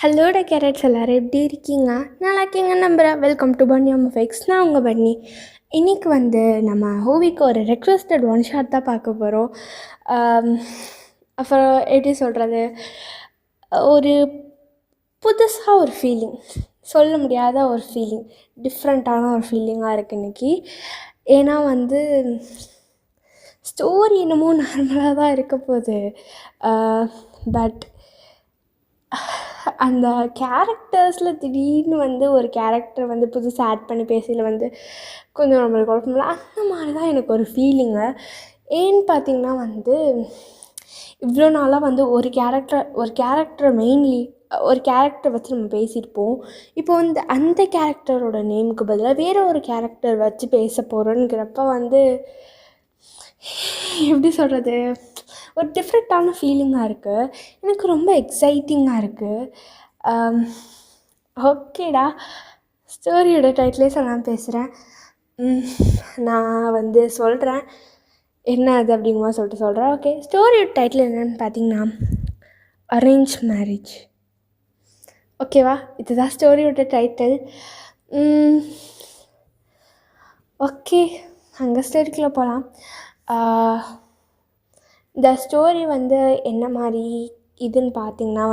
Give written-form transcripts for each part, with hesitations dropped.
ஹலோட carrots எல்லோரும் எப்படி இருக்கீங்க? நல்லா இருக்கீங்கன்னு நம்புகிறேன். வெல்கம் டு பன்னி ஃபேக்ஸ். நான் உங்கள் பன்னி. இன்றைக்கி நம்ம ஹோவிக்கு ஒரு ரெக்வஸ்டட் ஒன் ஷாட் தான் பார்க்க போகிறோம். அப்புறம் எப்படி சொல்கிறது, ஒரு புதுசாக ஒரு ஃபீலிங், சொல்ல முடியாத ஒரு ஃபீலிங், டிஃப்ரெண்ட்டான ஒரு ஃபீலிங்காக இருக்குது இன்றைக்கி. ஏன்னா ஸ்டோரி என்னமோ நார்மலாக தான் இருக்க போகுது. பட் அந்த கேரக்டர்ஸில் திடீர்னு ஒரு கேரக்டர் புதுசாக ஆட் பண்ணி பேசையில் கொஞ்சம் நம்மளுக்கு குழப்பமில்ல. அந்த மாதிரி தான் எனக்கு ஒரு ஃபீலிங்கு. ஏன்னு பார்த்திங்கன்னா இவ்வளோ நாளாக ஒரு கேரக்டரை மெயின்லி ஒரு கேரக்டர் வச்சு நம்ம பேசியிருப்போம். இப்போ அந்த கேரக்டரோட நேமுக்கு பதிலாக வேறு ஒரு கேரக்டர் வச்சு பேச போகிறோங்கிறப்ப எப்படி சொல்கிறது, ஒரு டிஃப்ரெண்ட்டான ஃபீலிங்காக இருக்குது. எனக்கு ரொம்ப எக்ஸைட்டிங்காக இருக்குது. ஓகேடா, ஸ்டோரியோட டைட்டிலே சொல்லாமல் பேசுகிறேன். நான் சொல்கிறேன் என்ன அது அப்படிங்குமா சொல்லிட்டு சொல்கிறேன். ஓகே, ஸ்டோரியோட டைட்டில் என்னென்னு பார்த்தீங்கன்னா அரேஞ்ச் மேரேஜ். ஓகேவா, இதுதான் ஸ்டோரியோட டைட்டில். ஓகே, அங்கே ஸ்டோரிக்குள்ளே போகலாம். இந்த ஸ்டோரி என்ன மாதிரி இதுன்னு பார்த்திங்கன்னா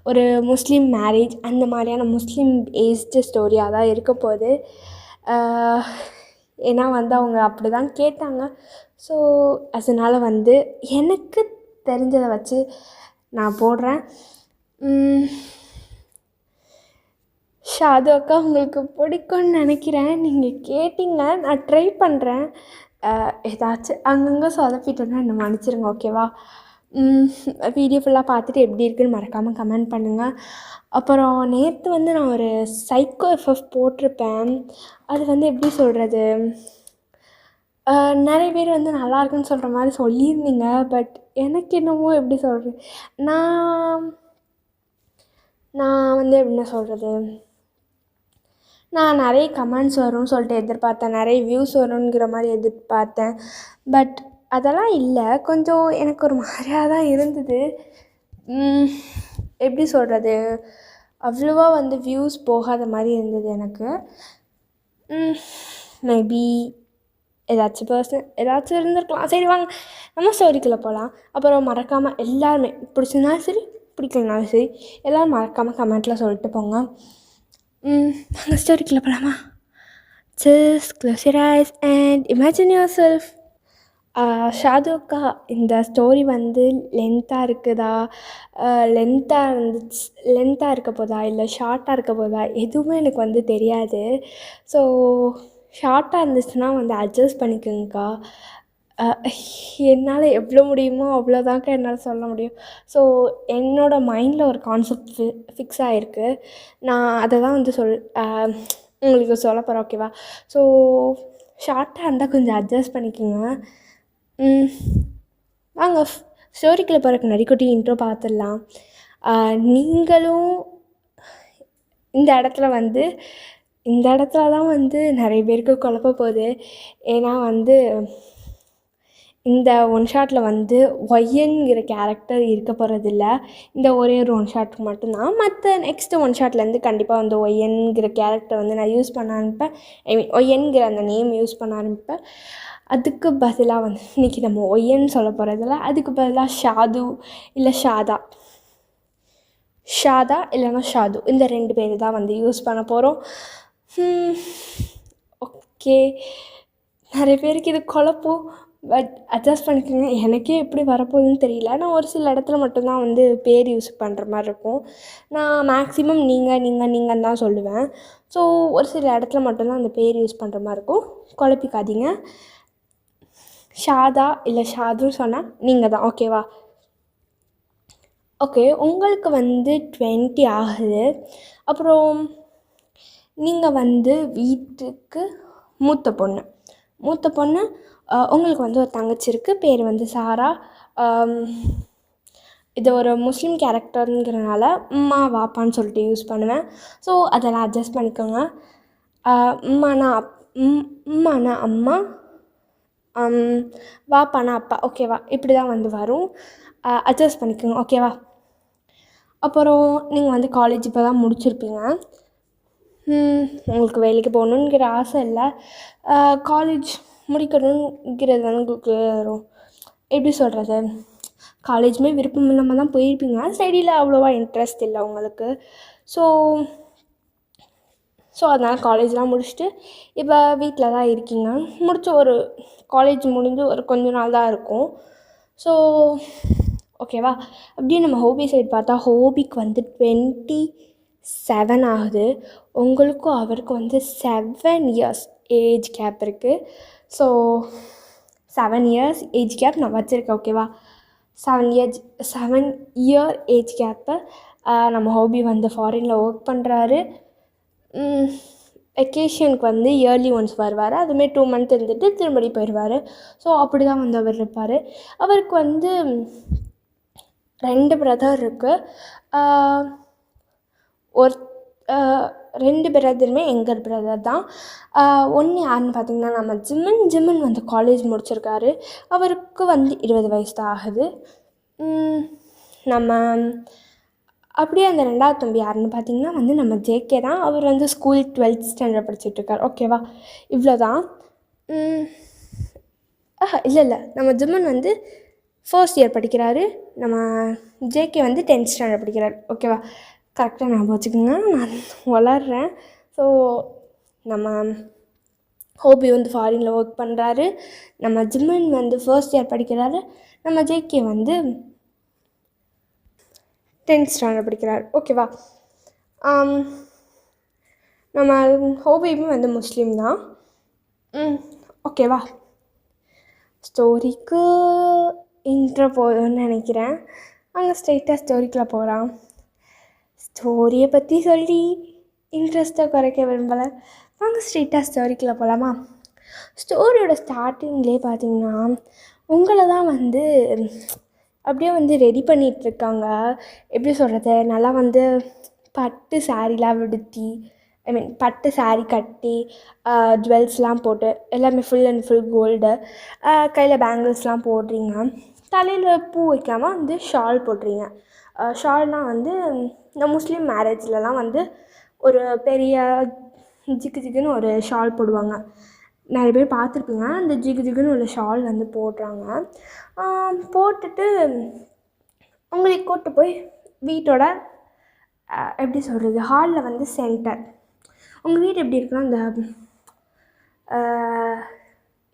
ஒரு முஸ்லீம் மேரேஜ், அந்த மாதிரியான முஸ்லீம் ஏஜ்டு ஸ்டோரியாக தான் இருக்க போகுது. ஏன்னா அவங்க அப்படி தான் கேட்டாங்க. ஸோ அதனால் எனக்கு தெரிஞ்சதை வச்சு நான் போடுறேன். ஷாது அக்கா உங்களுக்கு பிடிக்கும்னு நினைக்கிறேன். நீங்கள் கேட்டிங்க, நான் ட்ரை பண்ணுறேன். ஏதாச்சும் அங்கங்கே சொதப்பிட்டோன்னா என்ன மன்னிச்சிருங்க, ஓகேவா? வீடியோ ஃபுல்லாக பார்த்துட்டு எப்படி இருக்குதுன்னு மறக்காமல் கமெண்ட் பண்ணுங்கள். அப்புறம் நேற்று நான் ஒரு சைக்கோ எஃப்எஃப் போட்டிருப்பேன். அது எப்படி சொல்கிறது, நிறைய பேர் நல்லாயிருக்குன்னு சொல்கிற மாதிரி சொல்லியிருந்தீங்க. பட் எனக்கு என்னமோ எப்படி சொல்கிறது, நான் என்ன சொல்கிறது, நான் நிறைய கமெண்ட்ஸ் வரும்னு சொல்லிட்டு எதிர்பார்த்தேன், நிறைய வியூஸ் வருங்கிற மாதிரி எதிர்பார்த்தேன். பட் அதெல்லாம் இல்லை. கொஞ்சம் எனக்கு ஒரு மாதிரியாக தான் இருந்தது. எப்படி சொல்கிறது, அவ்வளோவா வியூஸ் போகாத மாதிரி இருந்தது எனக்கு. மேபி ஏதாச்சும் இருந்திருக்கலாம். சரி வாங்க நம்ம ஸ்டோரிக்குள்ளே போகலாம். அப்புறம் மறக்காமல் எல்லாருமே பிடிச்சிருந்தாலும் சரி பிடிக்கலனாலும் சரி எல்லோரும் மறக்காமல் கமெண்ட்டில் சொல்லிட்டு போங்க. நாங்கள் ஸ்டோரிக்குள்ளே போகலாமா? Just close your eyes and imagine yourself. Shadu அக்கா, இந்த ஸ்டோரி லென்த்தாக இருக்குதா, லென்த்தாக இருக்க போதா இல்லை ஷார்ட்டாக இருக்க போதா எதுவுமே எனக்கு தெரியாது. ஸோ ஷார்ட்டாக இருந்துச்சுன்னா அட்ஜஸ்ட் பண்ணிக்கோங்கக்கா. என்னால் எவ்வளோ முடியுமோ அவ்வளோதாக்கா என்னால் சொல்ல முடியும். ஸோ என்னோடய மைண்டில் ஒரு கான்செப்ட் ஃபிக்ஸ் ஆகிருக்கு. நான் அதை தான் உங்களுக்கு சொல்ல போகிறேன், ஓகேவா? ஸோ ஷார்ட்டாக இருந்தால் கொஞ்சம் அட்ஜஸ்ட் பண்ணிக்கோங்க. வாங்க ஸ்டோரிக்குள்ளே போகிறக்கு நடிக்குட்டி இன்ட்ரோ பார்த்துடலாம். நீங்களும் இந்த இடத்துல தான் நிறைய பேருக்கு குழப்ப போகுது. ஏன்னா இந்த ஒன் ஷாட்டில் ஒய்யன்கிற கேரக்டர் இருக்க போகிறதில்ல. இந்த ஒரே ஒரு ஒன் ஷாட்டுக்கு மட்டும்தான். மற்ற நெக்ஸ்ட்டு ஒன் ஷாட்லேருந்து கண்டிப்பாக ஒய்யன்கிற கேரக்டர் நான் யூஸ் பண்ண ஆரம்பிப்பேன். ஐ மீன் ஒய்யன்கிற அந்த நேம் யூஸ் பண்ண ஆரம்பிப்பேன். அதுக்கு பதிலாக இன்றைக்கி நம்ம ஒய்யன்னு சொல்ல போகிறதில்ல. அதுக்கு பதிலாக ஷாது இல்லை ஷாதா இல்லைன்னா ஷாது, இந்த 2 பேர் தான் யூஸ் பண்ண போகிறோம். ஓகே, நிறைய பேருக்கு இது குழப்பம். பட் அட்ஜஸ்ட் பண்ணிக்கோங்க. எனக்கே எப்படி வரப்போகுதுன்னு தெரியல. நான் ஒரு சில இடத்துல மட்டும்தான் பேர் யூஸ் பண்ணுற மாதிரி இருக்கும். நான் மேக்ஸிமம் நீங்கள் தான் சொல்லுவேன். ஸோ ஒரு சில இடத்துல மட்டும்தான் அந்த பேர் யூஸ் பண்ணுற மாதிரி இருக்கும். குழப்பிக்காதீங்க. ஷாதா இல்லை ஷாதுன்னு சொன்னால் நீங்கள் தான், ஓகேவா? ஓகே, உங்களுக்கு 20 ஆகுது. அப்புறம் நீங்கள் வீட்டுக்கு மூத்த பொண்ணு. உங்களுக்கு ஒரு தங்கச்சி இருக்குது. பேர் சாரா. இது ஒரு முஸ்லீம் கேரக்டருங்கிறனால அம்மா வாப்பான்னு சொல்லிட்டு யூஸ் பண்ணுவேன். ஸோ அதெல்லாம் அட்ஜஸ்ட் பண்ணிக்கோங்க. அம்மானா அம்மா, வாப்பானா அப்பா, ஓகேவா? இப்படி தான் வரும். அட்ஜஸ்ட் பண்ணிக்கோங்க, ஓகேவா? அப்புறம் நீங்கள் வந்து காலேஜ் இப்போ தான் முடிச்சிருப்பீங்க. உங்களுக்கு வேலைக்கு போகணுங்கிற ஆசை இல்லை. காலேஜ் முடிக்கணுங்கிறது வந்து உங்களுக்கு எப்படி சொல்கிறது, காலேஜுமே விருப்பம் இல்லாமல் தான் போயிருப்பீங்க. ஸ்டடியில் அவ்வளோவா இன்ட்ரெஸ்ட் இல்லை உங்களுக்கு. ஸோ அதனால் காலேஜ்லாம் முடிச்சுட்டு இப்போ வீட்டில் தான் இருக்கீங்க. காலேஜ் முடிஞ்சு ஒரு கொஞ்ச நாள் தான் இருக்கும். ஸோ ஓகேவா. அப்படியே நம்ம ஹோபி சைடு பார்த்தா ஹோபிக்கு வந்து 27 ஆகுது. உங்களுக்கும் அவருக்கும் வந்து 7 இயர்ஸ் ஏஜ் கேப் இருக்குது. ஸோ 7 இயர்ஸ் ஏஜ் கேப் நான் வச்சுருக்கேன். ஓகேவா. 7 இயர் ஏஜ் கேப்பு. நம்ம ஹோபி வந்து ஃபாரினில் ஒர்க் பண்ணுறாரு. வெக்கேஷனுக்கு வந்து இயர்லி ஒன்ஸ் வருவார். அதுமாரி 2 மந்த் இருந்துட்டு திரும்படி போயிடுவார். ஸோ அப்படி தான் வந்து அவர் இருப்பார். அவருக்கு வந்து 2 பிரதர் இருக்குது. ஒரு 2 பிரதருமே எங்கர் பிரதர் தான். ஒன்று யாருன்னு பார்த்திங்கன்னா நம்ம ஜிம்மன் வந்து காலேஜ் முடிச்சிருக்காரு. அவருக்கு வந்து 20 வயசு தான் ஆகுது. நம்ம அப்படியே அந்த 2வது தம்பி யாருன்னு பார்த்திங்கன்னா வந்து நம்ம ஜேகே தான். அவர் வந்து ஸ்கூல் 12th ஸ்டாண்டர்ட் படிச்சுட்ருக்கார். ஓகேவா. இவ்வளோ தான். இல்லை நம்ம ஜிம்மன் வந்து ஃபர்ஸ்ட் இயர் படிக்கிறாரு. நம்ம ஜேகே வந்து 10th ஸ்டாண்டர்ட் படிக்கிறார். ஓகேவா. கரெக்டாக ஞாபகம் வச்சுக்கோங்க, நான் வளர்கிறேன். ஸோ நம்ம ஹோபி வந்து ஃபாரினில் ஒர்க் பண்ணுறாரு. நம்ம ஜிம்மன் வந்து ஃபர்ஸ்ட் இயர் படிக்கிறாரு. நம்ம ஜேகே வந்து 10th ஸ்டாண்டர்ட் படிக்கிறார். ஓகேவா. நம்ம ஹோபியுமே வந்து முஸ்லீம் தான். ஓகேவா. ஸ்டோரிக்கு இன்ட்ரோ போதும்னு நினைக்கிறேன். அங்கே ஸ்ட்ரெயிட்டாக ஸ்டோரிக்குள்ளே போகலாம். ஸ்டோரியை பற்றி சொல்லி இன்ட்ரெஸ்ட்டை குறைக்க விரும்பலை. வாங்க ஸ்ட்ரெயிட்டாக ஸ்டோரிக்குள்ளே போகலாமா. ஸ்டோரியோட ஸ்டார்டிங்லேயே பார்த்திங்கன்னா உங்களை தான் வந்து அப்படியே வந்து ரெடி பண்ணிகிட்ருக்காங்க. எப்படி சொல்கிறது, நல்லா வந்து பட்டு சாரீலாம் உடுத்தி, பட்டு சாரீ கட்டி, ஜுவல்ஸ்லாம் போட்டு, எல்லாமே ஃபுல் அண்ட் ஃபுல் கோல்டு, கையில் பேங்கிள்ஸ்லாம் போடுறீங்க. தலையில் பூ வைக்காமல் வந்து ஷால் போடுறீங்க. ஷால்னால் வந்து இந்த முஸ்லீம் மேரேஜ்லலாம் வந்து ஒரு பெரிய ஜிக்குன்னு ஒரு ஷால் போடுவாங்க. நிறைய பேர் பார்த்துருப்பீங்க. அந்த ஜிகுன்னு உள்ள ஷால் வந்து போடுறாங்க. போட்டுட்டு உங்களுக்கு கூப்பிட்டு போய் வீட்டோட எப்படி சொல்கிறது, ஹாலில் வந்து சென்டர். உங்கள் வீடு எப்படி இருக்குன்னா இந்த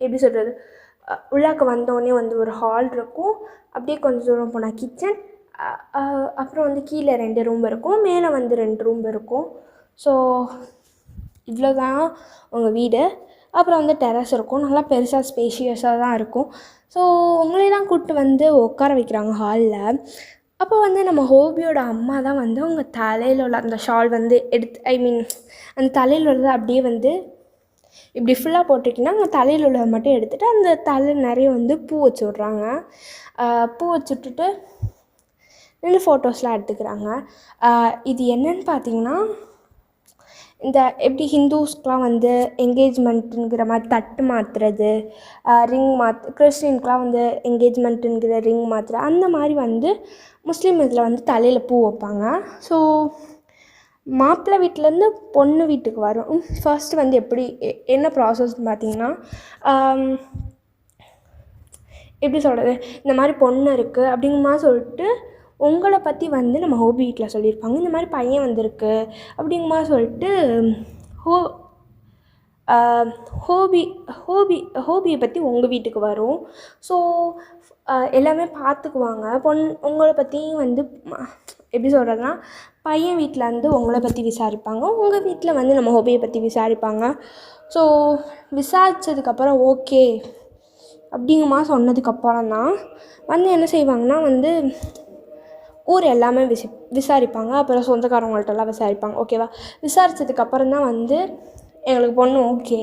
எப்படி சொல்கிறது, உள்ளாக்க வந்தோடனே வந்து ஒரு ஹால் இருக்கும். அப்படியே கொஞ்சம் தூரம் போனால் கிச்சன், அப்புறம் வந்து கீழே 2 ரூம் இருக்கும், மேலே வந்து 2 ரூம் இருக்கும். ஸோ இவ்வளோ தான் உங்கள் வீடு. அப்புறம் வந்து டெரஸ் இருக்கும், நல்லா பெருசாக ஸ்பேஷியஸாக தான் இருக்கும். ஸோ உங்களே தான் கூப்பிட்டு வந்து உட்கார வைக்கிறாங்க ஹாலில். அப்போ வந்து நம்ம ஹோபியோட அம்மா தான் வந்து அவங்க தலையில் உள்ள அந்த ஷால் வந்து எடுத்து அந்த தலையில் உள்ளதை அப்படியே வந்து இப்படி ஃபுல்லாக போட்டுட்டிங்கன்னா அந்த தலையில் உள்ளதை மட்டும் எடுத்துகிட்டு அந்த தலை நிறைய வந்து பூ வச்சு விட்றாங்க. பூ வச்சு விட்டுட்டு நின்று ஃபோட்டோஸ்லாம் எடுத்துக்கிறாங்க. இது என்னன்னு பார்த்தீங்கன்னா, இந்த எப்படி ஹிந்துஸ்க்கெலாம் வந்து என்கேஜ்மெண்ட்டுங்கிற மாதிரி தட்டு மாற்றுறது, ரிங் கிறிஸ்டின்க்கெலாம் வந்து என்கேஜ்மெண்ட்டுங்கிற ரிங் மாற்றுறது, அந்த மாதிரி வந்து முஸ்லீம் இதில் வந்து தலையில் பூ வைப்பாங்க. ஸோ மாப்பிள்ளை வீட்டிலேருந்து பொண்ணு வீட்டுக்கு வரும். ஃபர்ஸ்ட்டு வந்து எப்படி என்ன ப்ராசஸ்ன்னு பார்த்தீங்கன்னா, எப்படி சொல்கிறது, இந்த மாதிரி பொண்ணு இருக்குது அப்படிங்கிற மாதிரி சொல்லிட்டு உங்களை பற்றி வந்து நம்ம ஹோபி வீட்டில் சொல்லியிருப்பாங்க. இந்த மாதிரி பையன் வந்திருக்கு அப்படிங்கிற மாதிரி சொல்லிட்டு ஹோபியை பற்றி உங்கள் வீட்டுக்கு வரும். ஸோ எல்லாமே பார்த்துக்குவாங்க. உங்களை பற்றியும் வந்து எப்படி சொல்கிறதுனா, பையன் வீட்டில் வந்து உங்களை பற்றி விசாரிப்பாங்க, உங்கள் வீட்டில் வந்து நம்ம ஹோபியை பற்றி விசாரிப்பாங்க. ஸோ விசாரித்ததுக்கப்புறம் ஓகே அப்படிங்கம்மா சொன்னதுக்கப்புறம் தான் வந்து என்ன செய்வாங்கன்னா வந்து ஊர் எல்லாமே விசாரிப்பாங்க. அப்புறம் சொந்தக்காரவங்கள்ட்டெல்லாம் விசாரிப்பாங்க. ஓகேவா. விசாரித்ததுக்கப்புறம் தான் வந்து எங்களுக்கு பொண்ணு ஓகே,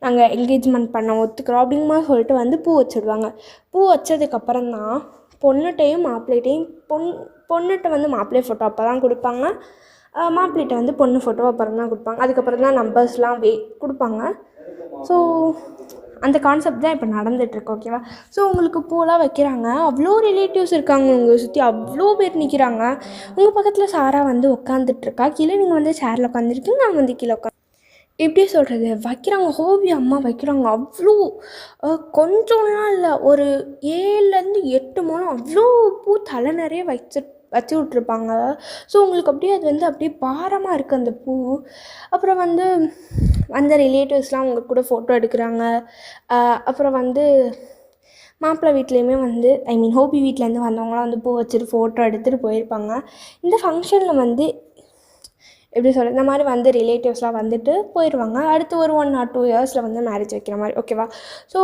நாங்கள் என்கேஜ்மெண்ட் பண்ண ஒத்துக்கிறோம் அப்படிங்கமா சொல்லிட்டு வந்து பூ வச்சுடுவாங்க. பூ வச்சதுக்கப்புறம் தான் பொண்ணுகிட்டையும் மாப்பிள்ளைகிட்டையும் பொண்ணுகிட்ட வந்து மாப்பிள்ளை ஃபோட்டோ அப்போ தான் கொடுப்பாங்க, மாப்பிள்ளைகிட்ட வந்து பொண்ணு ஃபோட்டோ அப்புறம் தான் கொடுப்பாங்க. அதுக்கப்புறம் தான் நம்பர்ஸ்லாம் கொடுப்பாங்க. ஸோ அந்த கான்செப்ட் தான் இப்போ நடந்துகிட்ருக்கு. ஓகேவா? ஸோ உங்களுக்கு பூலாம் வைக்கிறாங்க, அவ்வளோ ரிலேட்டிவ்ஸ் இருக்காங்க உங்களை சுற்றி, அவ்வளோ பேர் நிற்கிறாங்க. உங்கள் பக்கத்தில் சாரா வந்து உட்காந்துட்ருக்கா, கீழே நீங்கள் வந்து சேரில் உட்காந்துருக்கீங்க, நான் வந்து கீழே எப்படி சொல்கிறது, வைக்கிறாங்க. ஹோபி அம்மா வைக்கிறாங்க, அவ்வளோ கொஞ்சம்லாம் இல்லை, ஒரு 7லேருந்து 8 முழம் அவ்வளோ பூ தலை நிறைய வச்சு விட்ருப்பாங்க. ஸோ உங்களுக்கு அப்படியே அது வந்து அப்படியே பாரமாக இருக்குது அந்த பூ. அப்புறம் வந்து அந்த ரிலேட்டிவ்ஸ்லாம் அவங்க கூட ஃபோட்டோ எடுக்கிறாங்க. அப்புறம் வந்து மாப்பிள்ளை வீட்லேயுமே வந்து ஹோபி வீட்டிலேருந்து வந்தவங்களாம் வந்து பூ வச்சுட்டு ஃபோட்டோ எடுத்துகிட்டு போயிருப்பாங்க. இந்த ஃபங்க்ஷனில் வந்து எப்படி சொல்கிறது, இந்த மாதிரி வந்து ரிலேட்டிவ்ஸ்லாம் வந்துட்டு போயிடுவாங்க. அடுத்து ஒரு 1 or 2 இயர்ஸில் வந்து மேரேஜ் வைக்கிற மாதிரி. ஓகேவா? ஸோ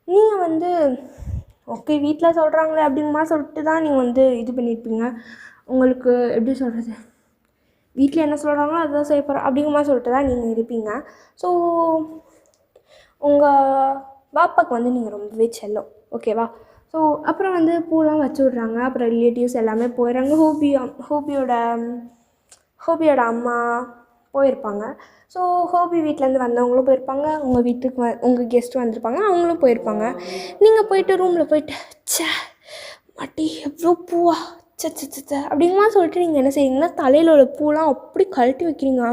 நீங்கள் வந்து ஓகே வீட்டில் சொல்கிறாங்களே அப்படிங்கமா சொல்லிட்டு தான் நீங்கள் வந்து இது பண்ணியிருப்பீங்க. உங்களுக்கு எப்படி சொல்கிறது, வீட்டில் என்ன சொல்கிறாங்களோ அதுதான் செய்ய போகிறோம் அப்படிங்கமா சொல்லிட்டு தான் நீங்கள் இருப்பீங்க. ஸோ உங்கள் பாப்பாவுக்கு வந்து நீங்கள் ரொம்பவே செல்லம். ஓகேவா? ஸோ அப்புறம் வந்து பூலாம் வச்சு விட்றாங்க. அப்புறம் ரிலேட்டிவ்ஸ் எல்லாமே போயிடுறாங்க. ஹோபியோட அம்மா போயிருப்பாங்க. ஸோ ஹோபி வீட்டிலேருந்து வந்தவங்களும் போயிருப்பாங்க, உங்கள் வீட்டுக்கு உங்கள் கெஸ்ட்டு வந்திருப்பாங்க, அவங்களும் போயிருப்பாங்க. நீங்கள் போயிட்டு ரூமில் போயிட்டு ச்சே மாட்டி எவ்வளோ பூவா சச்ச அப்படிங்கமா சொல்லிட்டு நீங்கள் என்ன செய்வீங்கன்னா, தலையில் உள்ள பூலாம் அப்படி கழட்டி வைக்கிறீங்க.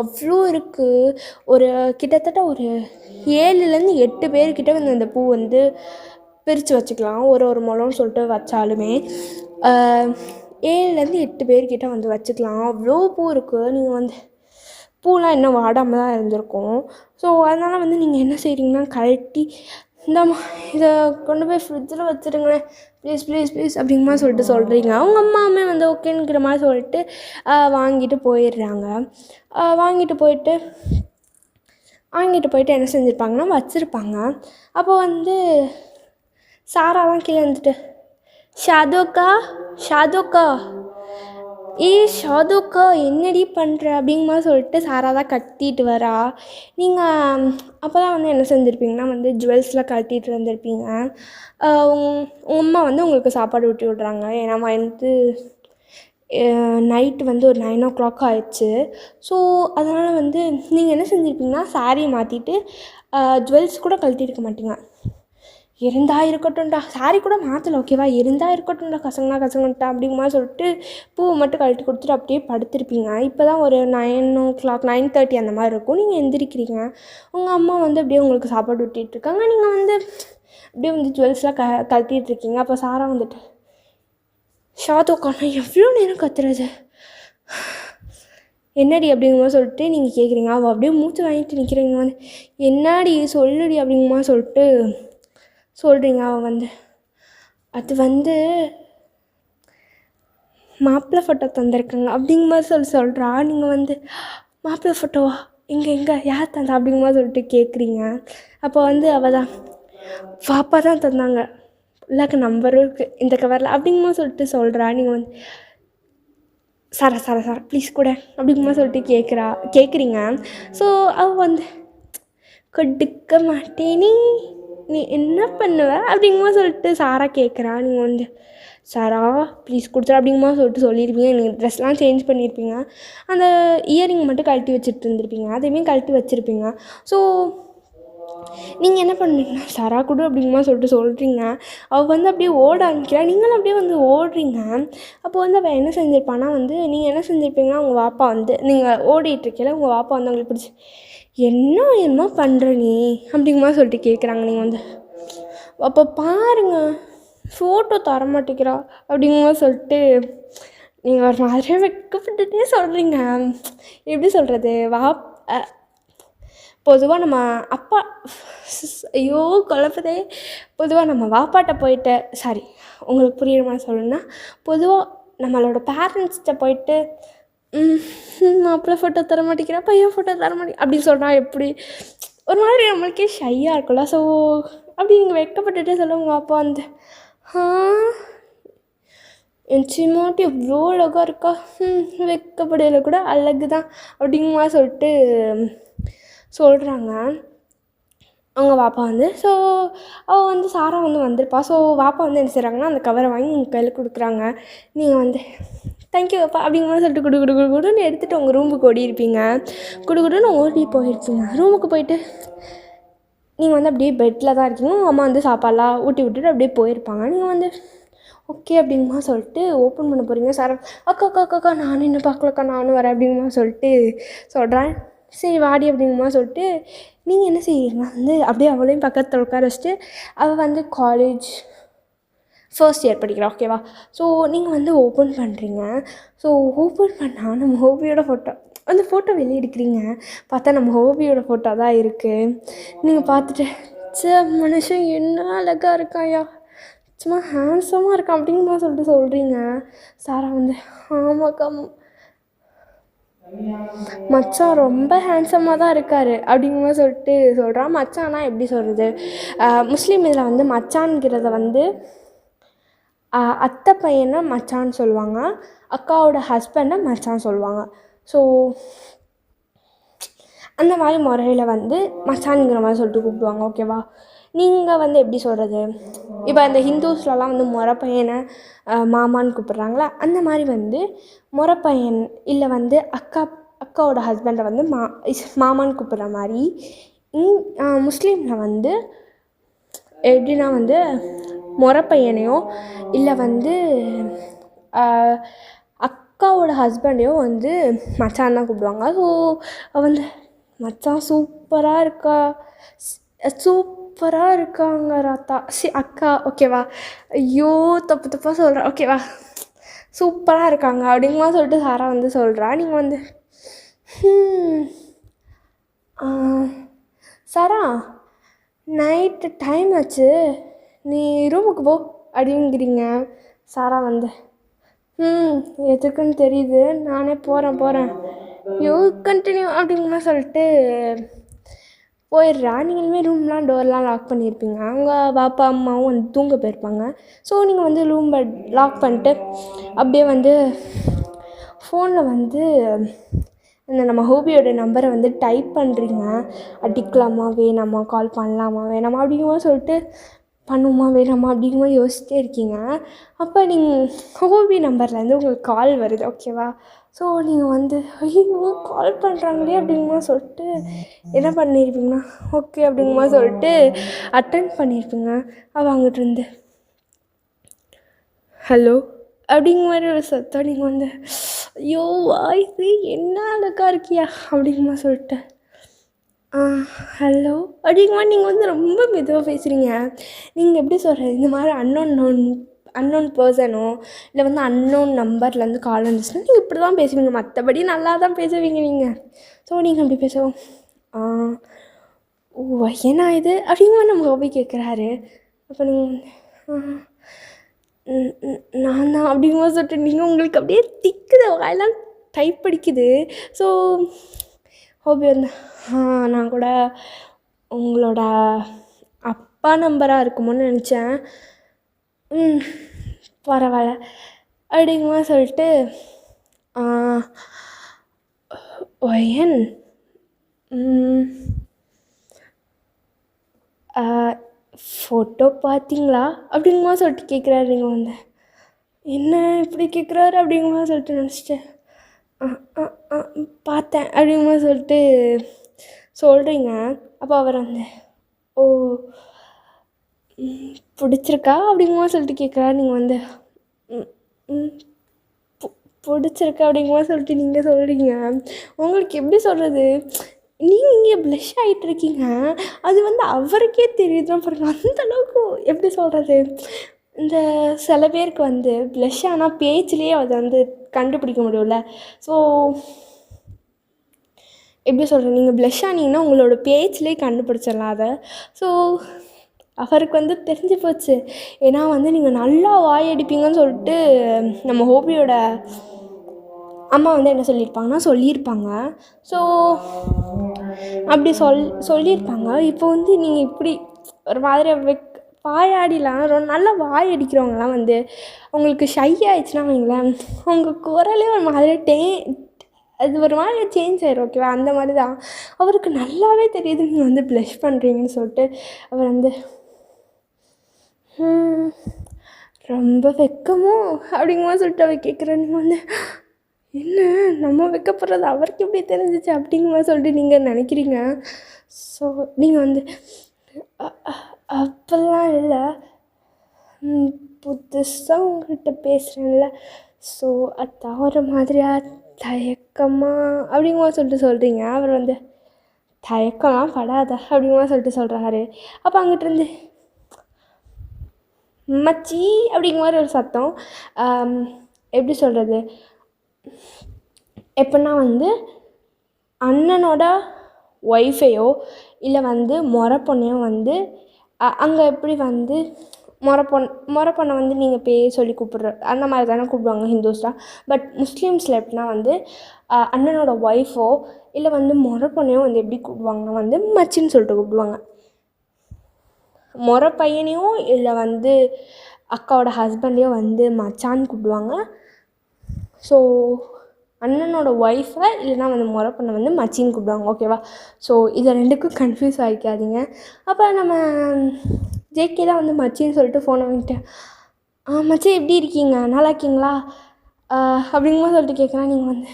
அவ்வளோ இருக்குது. ஒரு கிட்டத்தட்ட ஒரு 7லேருந்து 8 பேர்கிட்ட வந்து அந்த பூ வந்து பிரித்து வச்சுக்கலாம். ஒரு முழம்னு சொல்லிட்டு வச்சாலுமே 7லேருந்து 8 பேர்கிட்ட வந்து வச்சுக்கலாம். அவ்வளோ பூ இருக்குது. நீங்கள் வந்து பூலாம் இன்னும் வாடாமல் தான் இருந்திருக்கும். ஸோ அதனால் வந்து நீங்கள் என்ன செய்கிறீங்கன்னா, கழட்டி இதை கொண்டு போய் ஃப்ரிட்ஜில் வச்சுருங்களேன் ப்ளீஸ் ப்ளீஸ் ப்ளீஸ் அப்படிங்கமா சொல்லிட்டு சொல்கிறீங்க. அவங்க அம்மாவுமே வந்து ஓகேங்கிற மாதிரி சொல்லிட்டு வாங்கிட்டு போயிடுறாங்க. வாங்கிட்டு போயிட்டு என்ன செஞ்சுருப்பாங்கன்னா வச்சுருப்பாங்க. அப்போ வந்து சாரா தான் கீழே வந்துட்டு ஷாதுக்கா ஷாதுக்கா என்னடி பண்ணுற அப்படிங்கமா சொல்லிட்டு சாரா தான் கத்திட்டு வரா. நீங்கள் அப்போ தான் வந்து என்ன செஞ்சுருப்பீங்கன்னா வந்து ஜுவல்ஸ்லாம் கழட்டிட்டு வந்திருப்பீங்க. உங்கள் அம்மா வந்து உங்களுக்கு சாப்பாடு ஊட்டி விட்றாங்க. ஏன்னா வந்து நைட்டு வந்து ஒரு 9 o'clock ஆயிடுச்சு. ஸோ அதனால் வந்து நீங்கள் என்ன செஞ்சுருப்பீங்கன்னா, சாரியை மாற்றிட்டு ஜுவல்ஸ் கூட கழட்டியிருக்க மாட்டீங்க. இருந்தா இருக்கட்டும்டா, சாரி கூட மாற்றலை ஓகேவா, இருந்தால் இருக்கட்டும்டா, கசங்கட்டா அப்படிங்கமா சொல்லிட்டு பூவை மட்டும் கழட்டி கொடுத்துட்டு அப்படியே படுத்திருப்பீங்க. இப்போ தான் ஒரு 9 o'clock 9:30 அந்த மாதிரி இருக்கும். நீங்கள் எந்திரிக்கிறீங்க. உங்கள் அம்மா வந்து அப்படியே உங்களுக்கு சாப்பாடு ஊட்டிகிட்ருக்காங்க. நீங்கள் வந்து அப்படியே வந்து ஜுவல்ஸ்லாம் கழட்டிகிட்ருக்கீங்க. அப்போ சாரா வந்துட்டு ஷாதுக்கானா எவ்வளோ நேரம் கத்துறது, என்னடி அப்படிங்கமா சொல்லிட்டு நீங்கள் கேட்குறீங்க. அவள் அப்படியே மூச்சு வாங்கிட்டு நிற்கிறீங்க. வந்து என்னடி சொல்லுடி அப்படிங்கமா சொல்லிட்டு சொல்கிறீங்க. அவள் வந்து அது வந்து மாப்பிள்ளை ஃபோட்டோ தந்திருக்காங்க அப்படிங்கிற மாதிரி சொல்கிறா. நீங்கள் வந்து மாப்பிள்ளை ஃபோட்டோவா, எங்கே யார் தந்தா அப்படிங்கிற மாதிரி சொல்லிட்டு கேட்குறீங்க. அப்போ வந்து அவள் தான் பாப்பா தான் தந்தாங்க, இல்லாக்க நம்பரும் இருக்குது இந்த கவரில் அப்படிங்கமா சொல்லிட்டு சொல்கிறா. நீங்கள் வந்து சாரா ப்ளீஸ் கூட அப்படிங்கமா சொல்லிட்டு கேட்குறீங்க. ஸோ அவள் வந்து கொடுக்க மாட்டேனே, நீ என்ன பண்ணுவ அப்படிங்கமா சொல்லிட்டு சாரா கேட்குறா. நீங்கள் வந்து சாரா ப்ளீஸ் கொடுத்துரு அப்படிங்கமா சொல்லிட்டு சொல்லியிருப்பீங்க. நீங்கள் ட்ரெஸ்லாம் சேஞ்ச் பண்ணியிருப்பீங்க. அந்த இயரிங் மட்டும் கழட்டி வச்சுட்டு இருந்திருப்பீங்க, அதையுமே கழட்டி வச்சுருப்பீங்க. ஸோ நீங்கள் என்ன பண்ணுறீங்கன்னா, சாரா கொடு அப்படிங்கமா சொல்லிட்டு சொல்கிறீங்க. அவள் வந்து அப்படியே ஓட ஆரம்பிக்கிறா. நீங்களும் அப்படியே வந்து ஓடுறீங்க. அப்போ வந்து அவள் என்ன செஞ்சுருப்பான்னா வந்து, நீங்கள் என்ன செஞ்சுருப்பீங்கன்னா, உங்கள் வாப்பா வந்து நீங்கள் ஓடிட்டுருக்கையில உங்கள் வாப்பா வந்து அவங்களுக்கு பிடிச்சி என்ன பண்ணுற நீ அப்படிங்கமா சொல்லிட்டு கேட்குறாங்க. நீங்கள் வந்து அப்போ பாருங்கள் ஃபோட்டோ தரமாட்டேங்கிறா அப்படிங்கமா சொல்லிட்டு நீங்கள் ஒரு மாதிரியே வெட்கப்பட்டுட்டே சொல்கிறீங்க. எப்படி சொல்கிறது, பொதுவாக நம்ம அப்பா ஐயோ குழப்பதே, பொதுவாக நம்ம வாப்பாட்ட போயிட்டு சாரி உங்களுக்கு புரியுற மாதிரி சொல்லணுன்னா, பொதுவாக நம்மளோட பேரண்ட்ஸ்கிட்ட போயிட்டு மாப்பிள்ளை ஃபோட்டோ தர மாட்டேங்கிறா, பையன் ஃபோட்டோ தர மாட்டேங்க அப்படின்னு சொன்னால் எப்படி ஒரு மாதிரி நம்மளுக்கே ஷையாக இருக்கும்ல. ஸோ அப்படி நீங்கள் வெட்கப்பட்டுட்டே சொல்ல உங்கள் அப்பா வந்து என் சிம்மாட்டி எவ்வளோ அழகாக இருக்கா, வெட்கப்படையில் கூட அழகு தான் அப்படிங்கமா சொல்லிட்டு சொல்கிறாங்க அவங்க வாப்பா வந்து. ஸோ அவள் வந்து சாரா வந்து வந்திருப்பா. ஸோ வாப்பா வந்து என்ன செய்கிறாங்கன்னா, அந்த கவரை வாங்கி உங்கள் கையில் கொடுக்குறாங்க. நீங்கள் வந்து தேங்க்யூ அப்பா அப்படிங்கிற சொல்லிட்டு குடுன்னு எடுத்துகிட்டு உங்கள் ரூமுக்கு ஓடிருப்பீங்க. குடுன்னு ஓடி போயிருப்பீங்க. ரூமுக்கு போயிட்டு நீங்கள் வந்து அப்படியே பெட்டில் தான் இருக்கீங்க, அம்மா வந்து சாப்பாடெலாம் ஊட்டி விட்டுட்டு அப்படியே போயிருப்பாங்க. நீங்கள் வந்து ஓகே அப்படிங்கம்மா சொல்லிட்டு ஓப்பன் பண்ண போகிறீங்க. சார் அக்கா அக்கா அக்கா அக்கா நானும் இன்னும் பார்க்கலக்கா, நானும் வரேன் அப்படிங்கம்மா சொல்லிட்டு சொல்கிறேன். சரி வாடி அப்படிங்கம்மா சொல்லிட்டு நீங்கள் என்ன செய்வீங்க வந்து அப்படியே அவளையும் பக்கத்தில் உட்கார வச்சுட்டு, அவள் வந்து காலேஜ் ஃபர்ஸ்ட் இயர் படிக்கிறா, ஓகேவா. ஸோ நீங்கள் வந்து ஓப்பன் பண்ணுறீங்க. ஸோ ஓப்பன் பண்ணால் நம்ம ஹோபியோட ஃபோட்டோ, அந்த ஃபோட்டோ வெளியே எடுக்கிறீங்க. பார்த்தா நம்ம ஹோபியோட ஃபோட்டோ தான் இருக்குது. நீங்கள் பார்த்துட்டு மனுஷன் என்ன அழகாக இருக்காயா, சும்மா ஹேண்ட்ஸமாக இருக்கான் அப்படிங்கம்மா சொல்லிட்டு சொல்கிறீங்க. சாரா வந்து ஆமாக்கா மச்சான் ரொம்ப ஹேண்ட்ஸமாக தான் இருக்கார் அப்படிங்கம்மா சொல்லிட்டு சொல்கிறான். மச்சான்னா எப்படி சொல்கிறது, முஸ்லீம் இதில் வந்து மச்சான்கிறத வந்து அத்தை பையனை மச்சான்னு சொல்லுவாங்க, அக்காவோட ஹஸ்பண்டை மச்சான் சொல்லுவாங்க. ஸோ அந்த மாதிரி முறையில் வந்து மச்சான்ங்கிற மாதிரி சொல்லிட்டு கூப்பிடுவாங்க, ஓகேவா. நீங்கள் வந்து எப்படி சொல்கிறது, இப்போ அந்த ஹிந்துஸ்லலாம் வந்து முறை பையனை மாமான்னு கூப்பிட்றாங்களா, அந்த மாதிரி வந்து முறை பையன் இல்லை வந்து அக்காவோட ஹஸ்பண்டை வந்து மாமான்னு கூப்பிட்ற மாதிரி முஸ்லீமில் வந்து எப்படின்னா வந்து முறை பையனையோ இல்லை வந்து அக்காவோட ஹஸ்பண்டையோ வந்து மச்சான் தான் கூப்பிடுவாங்க. ஸோ வந்து மச்சான் சூப்பராக இருக்கா, சூப்பராக இருக்காங்க ராத்தா, அக்கா, ஓகேவா. ஐயோ தப்பு தப்பாக சொல்கிறேன், ஓகேவா. சூப்பராக இருக்காங்க அப்படிங்கமா சொல்லிட்டு சாரா வந்து சொல்கிறா. நீங்கள் வந்து சாரா நைட்டு டைம் ஆச்சு, நீ ரூமுக்கு போ அப்படிங்கிறீங்க. சாரா வந்து எதுக்குன்னு தெரியுது, நானே போகிறேன் யூ கண்டினியூ அப்படிங்கிற சொல்லிட்டு போயிடுறா. நீங்கள் இனிமேல் ரூம்லாம் டோர்லாம் லாக் பண்ணியிருப்பீங்க, அவங்க பாப்பா அம்மாவும் வந்து தூங்க போயிருப்பாங்க. ஸோ நீங்கள் வந்து ரூம் லாக் பண்ணிட்டு அப்படியே வந்து ஃபோனில் வந்து இந்த நம்ம ஹோபியோட நம்பரை வந்து டைப் பண்ணுறீங்க. அடிக்கலாமா வேணாமா, கால் பண்ணலாமா வேணாமா அப்படிங்கும்போது சொல்லிட்டு பண்ணுமா வேணாமா அப்படிங்கும்போது யோசிச்சிட்டே இருக்கீங்க. அப்போ நீங்கள் ஹோபி நம்பர்லேருந்து உங்களுக்கு கால் வருது, ஓகேவா. ஸோ நீங்கள் வந்து ஐயோ கால் பண்ணுறாங்களே அப்படிங்கும்போது சொல்லிட்டு என்ன பண்ணியிருப்பீங்கன்னா ஓகே அப்படிங்கும்போது சொல்லிட்டு அட்டென்ட் பண்ணியிருப்பீங்க. அவள் அங்கிட்டிருந்து ஹலோ அப்படிங்கிற மாதிரி ஒரு சத்தம். நீங்கள் வந்து ஐயோ வாய்ஸு என்ன அழகாக இருக்கியா அப்படிங்குமா சொல்லிட்டு ஹலோ அப்படிங்குமா நீங்கள் வந்து ரொம்ப மெதுவாக பேசுகிறீங்க. நீங்கள் எப்படி சொல்கிறது, இந்த மாதிரி அன்னோன் பர்சனோ இல்லை வந்து அன்னோன் நம்பர்லேருந்து கால் வந்துச்சுன்னா நீங்கள் இப்படி தான் பேசுவீங்க, மற்றபடி நல்லா தான் பேசுவீங்க நீங்கள். ஸோ நீங்கள் அப்படி பேசுவோம். ஓ ஏன்னா இது அப்படிங்குமா நம்ம ஹோபி கேட்குறாரு. அப்போ நீங்கள் நான் தான் அப்படிங்கும்போது சொல்லிட்டு நீங்கள் உங்களுக்கு அப்படியே திக்குது, வாயெல்லாம் டைப் படிக்குது. ஸோ ஹோபி வந்து நான் கூட உங்களோட அப்பா நம்பராக இருக்குமோன்னு நினச்சேன், பரவாயில்ல அப்படிங்குமா சொல்லிட்டு ஒயன் ஃபோட்டோ பார்த்தீங்களா அப்படிங்குமா சொல்லிட்டு கேட்குறாரு. நீங்கள் வந்து என்ன இப்படி கேட்குறாரு அப்படிங்குமா சொல்லிட்டு நினச்சிட்டு பார்த்தேன் அப்படிங்குமா சொல்லிட்டு சொல்கிறீங்க. அப்போ அவர் வந்து ஓ பிடிச்சிருக்கா அப்படிங்குமா சொல்லிட்டு கேட்குறாரு. நீங்கள் வந்து பிடிச்சிருக்கா அப்படிங்குமா சொல்லிட்டு நீங்கள் சொல்கிறீங்க. உங்களுக்கு எப்படி சொல்கிறது, நீங்கள் இங்கே ப்ளஷ் ஆகிட்டுருக்கீங்க, அது வந்து அவருக்கே தெரியுதுன்னா பாருங்கள். அந்தளவுக்கு எப்படி சொல்கிறது, இந்த சில பேருக்கு வந்து ப்ளஷ் ஆனால் பேச்சிலேயே அதை வந்து கண்டுபிடிக்க முடியும்ல. ஸோ எப்படி சொல்கிறது, நீங்கள் ப்ளஷ் ஆனீங்கன்னா உங்களோட பேச்சிலே கண்டுபிடிச்சிடலாம் அதை. ஸோ அவருக்கு வந்து தெரிஞ்சு போச்சு. ஏன்னா வந்து நீங்கள் நல்லா வாயடிப்பீங்கன்னு சொல்லிட்டு நம்ம ஹோபியோட அம்மா வந்து என்ன சொல்லியிருப்பாங்க. ஸோ அப்படி சொல்லியிருப்பாங்க. இப்போ வந்து நீங்கள் இப்படி ஒரு மாதிரி வாயாடிலாம் ரொம்ப நல்லா வாய் அடிக்கிறவங்கலாம் வந்து உங்களுக்கு ஷை ஆகிடுச்சுன்னா வைங்களேன், உங்கள் குரலே ஒரு மாதிரி அது ஒரு மாதிரி சேஞ்ச் ஆயிடும், ஓகேவா. அந்த மாதிரி தான் அவருக்கு நல்லாவே தெரியுது நீங்கள் வந்து ப்ளஷ் பண்ணுறீங்கன்னு சொல்லிட்டு. அவர் வந்து ரொம்ப வெக்கமோ அப்படிங்கும்போது சொல்லிட்டு அவர் கேட்குறேன். நீங்கள் வந்து என்ன நம்ம வெக்கப்படுறது அவருக்கு எப்படி தெரிஞ்சிச்சு அப்படிங்கிற மாதிரி சொல்லிட்டு நீங்கள் நினைக்கிறீங்க. ஸோ நீங்கள் வந்து அப்போல்லாம் இல்லை. புதுசாக உங்கள்கிட்ட பேசுகிறேன்ல, ஸோ அதான் ஒரு மாதிரியா தயக்கமா அப்படிங்குமா சொல்லிட்டு சொல்கிறீங்க. அவர் வந்து தயக்கம்லாம் படாத அப்படிங்குமா சொல்லிட்டு சொல்கிறாரு. அப்போ அங்கிட்டிருந்து மச்சி அப்படிங்கிற மாதிரி ஒரு சத்தம். எப்படி சொல்கிறது, எப்படின்னா வந்து அண்ணனோட ஒய்ஃபையோ இல்லை வந்து முறை பொண்ணையோ வந்து அங்கே எப்படி வந்து முறை பொண்ணை வந்து நீங்கள் பேர் சொல்லி கூப்பிட்ற அந்த மாதிரி தானே கூப்பிடுவாங்க ஹிந்துஸ்லாம். பட் முஸ்லீம்ஸில் எப்படின்னா வந்து அண்ணனோட ஒய்ஃபோ இல்லை வந்து முறை பொண்ணையோ வந்து எப்படி கூப்பிடுவாங்கன்னா வந்து மச்சின்னு சொல்லிட்டு கூப்பிடுவாங்க. முறை பையனையும் இல்லை வந்து அக்காவோட ஹஸ்பண்டையோ வந்து மச்சான்னு கூப்பிடுவாங்க. ஸோ அண்ணனோட ஒய்ஃபை இல்லைனா வந்து முறை பொண்ணை வந்து மச்சின்னு கூப்பிடுவாங்க. ஓகேவா? ஸோ இதை ரெண்டுக்கும் கன்ஃபியூஸ் ஆகிக்காதீங்க. அப்போ நம்ம ஜேகே தான் வந்து மச்சின்னு சொல்லிட்டு ஃபோனை வாங்கிட்டேன். மச்சி எப்படி இருக்கீங்க, நல்லா இருக்கீங்களா அப்படிங்கும்போது சொல்லிட்டு கேட்குறேன். நீங்கள் வந்து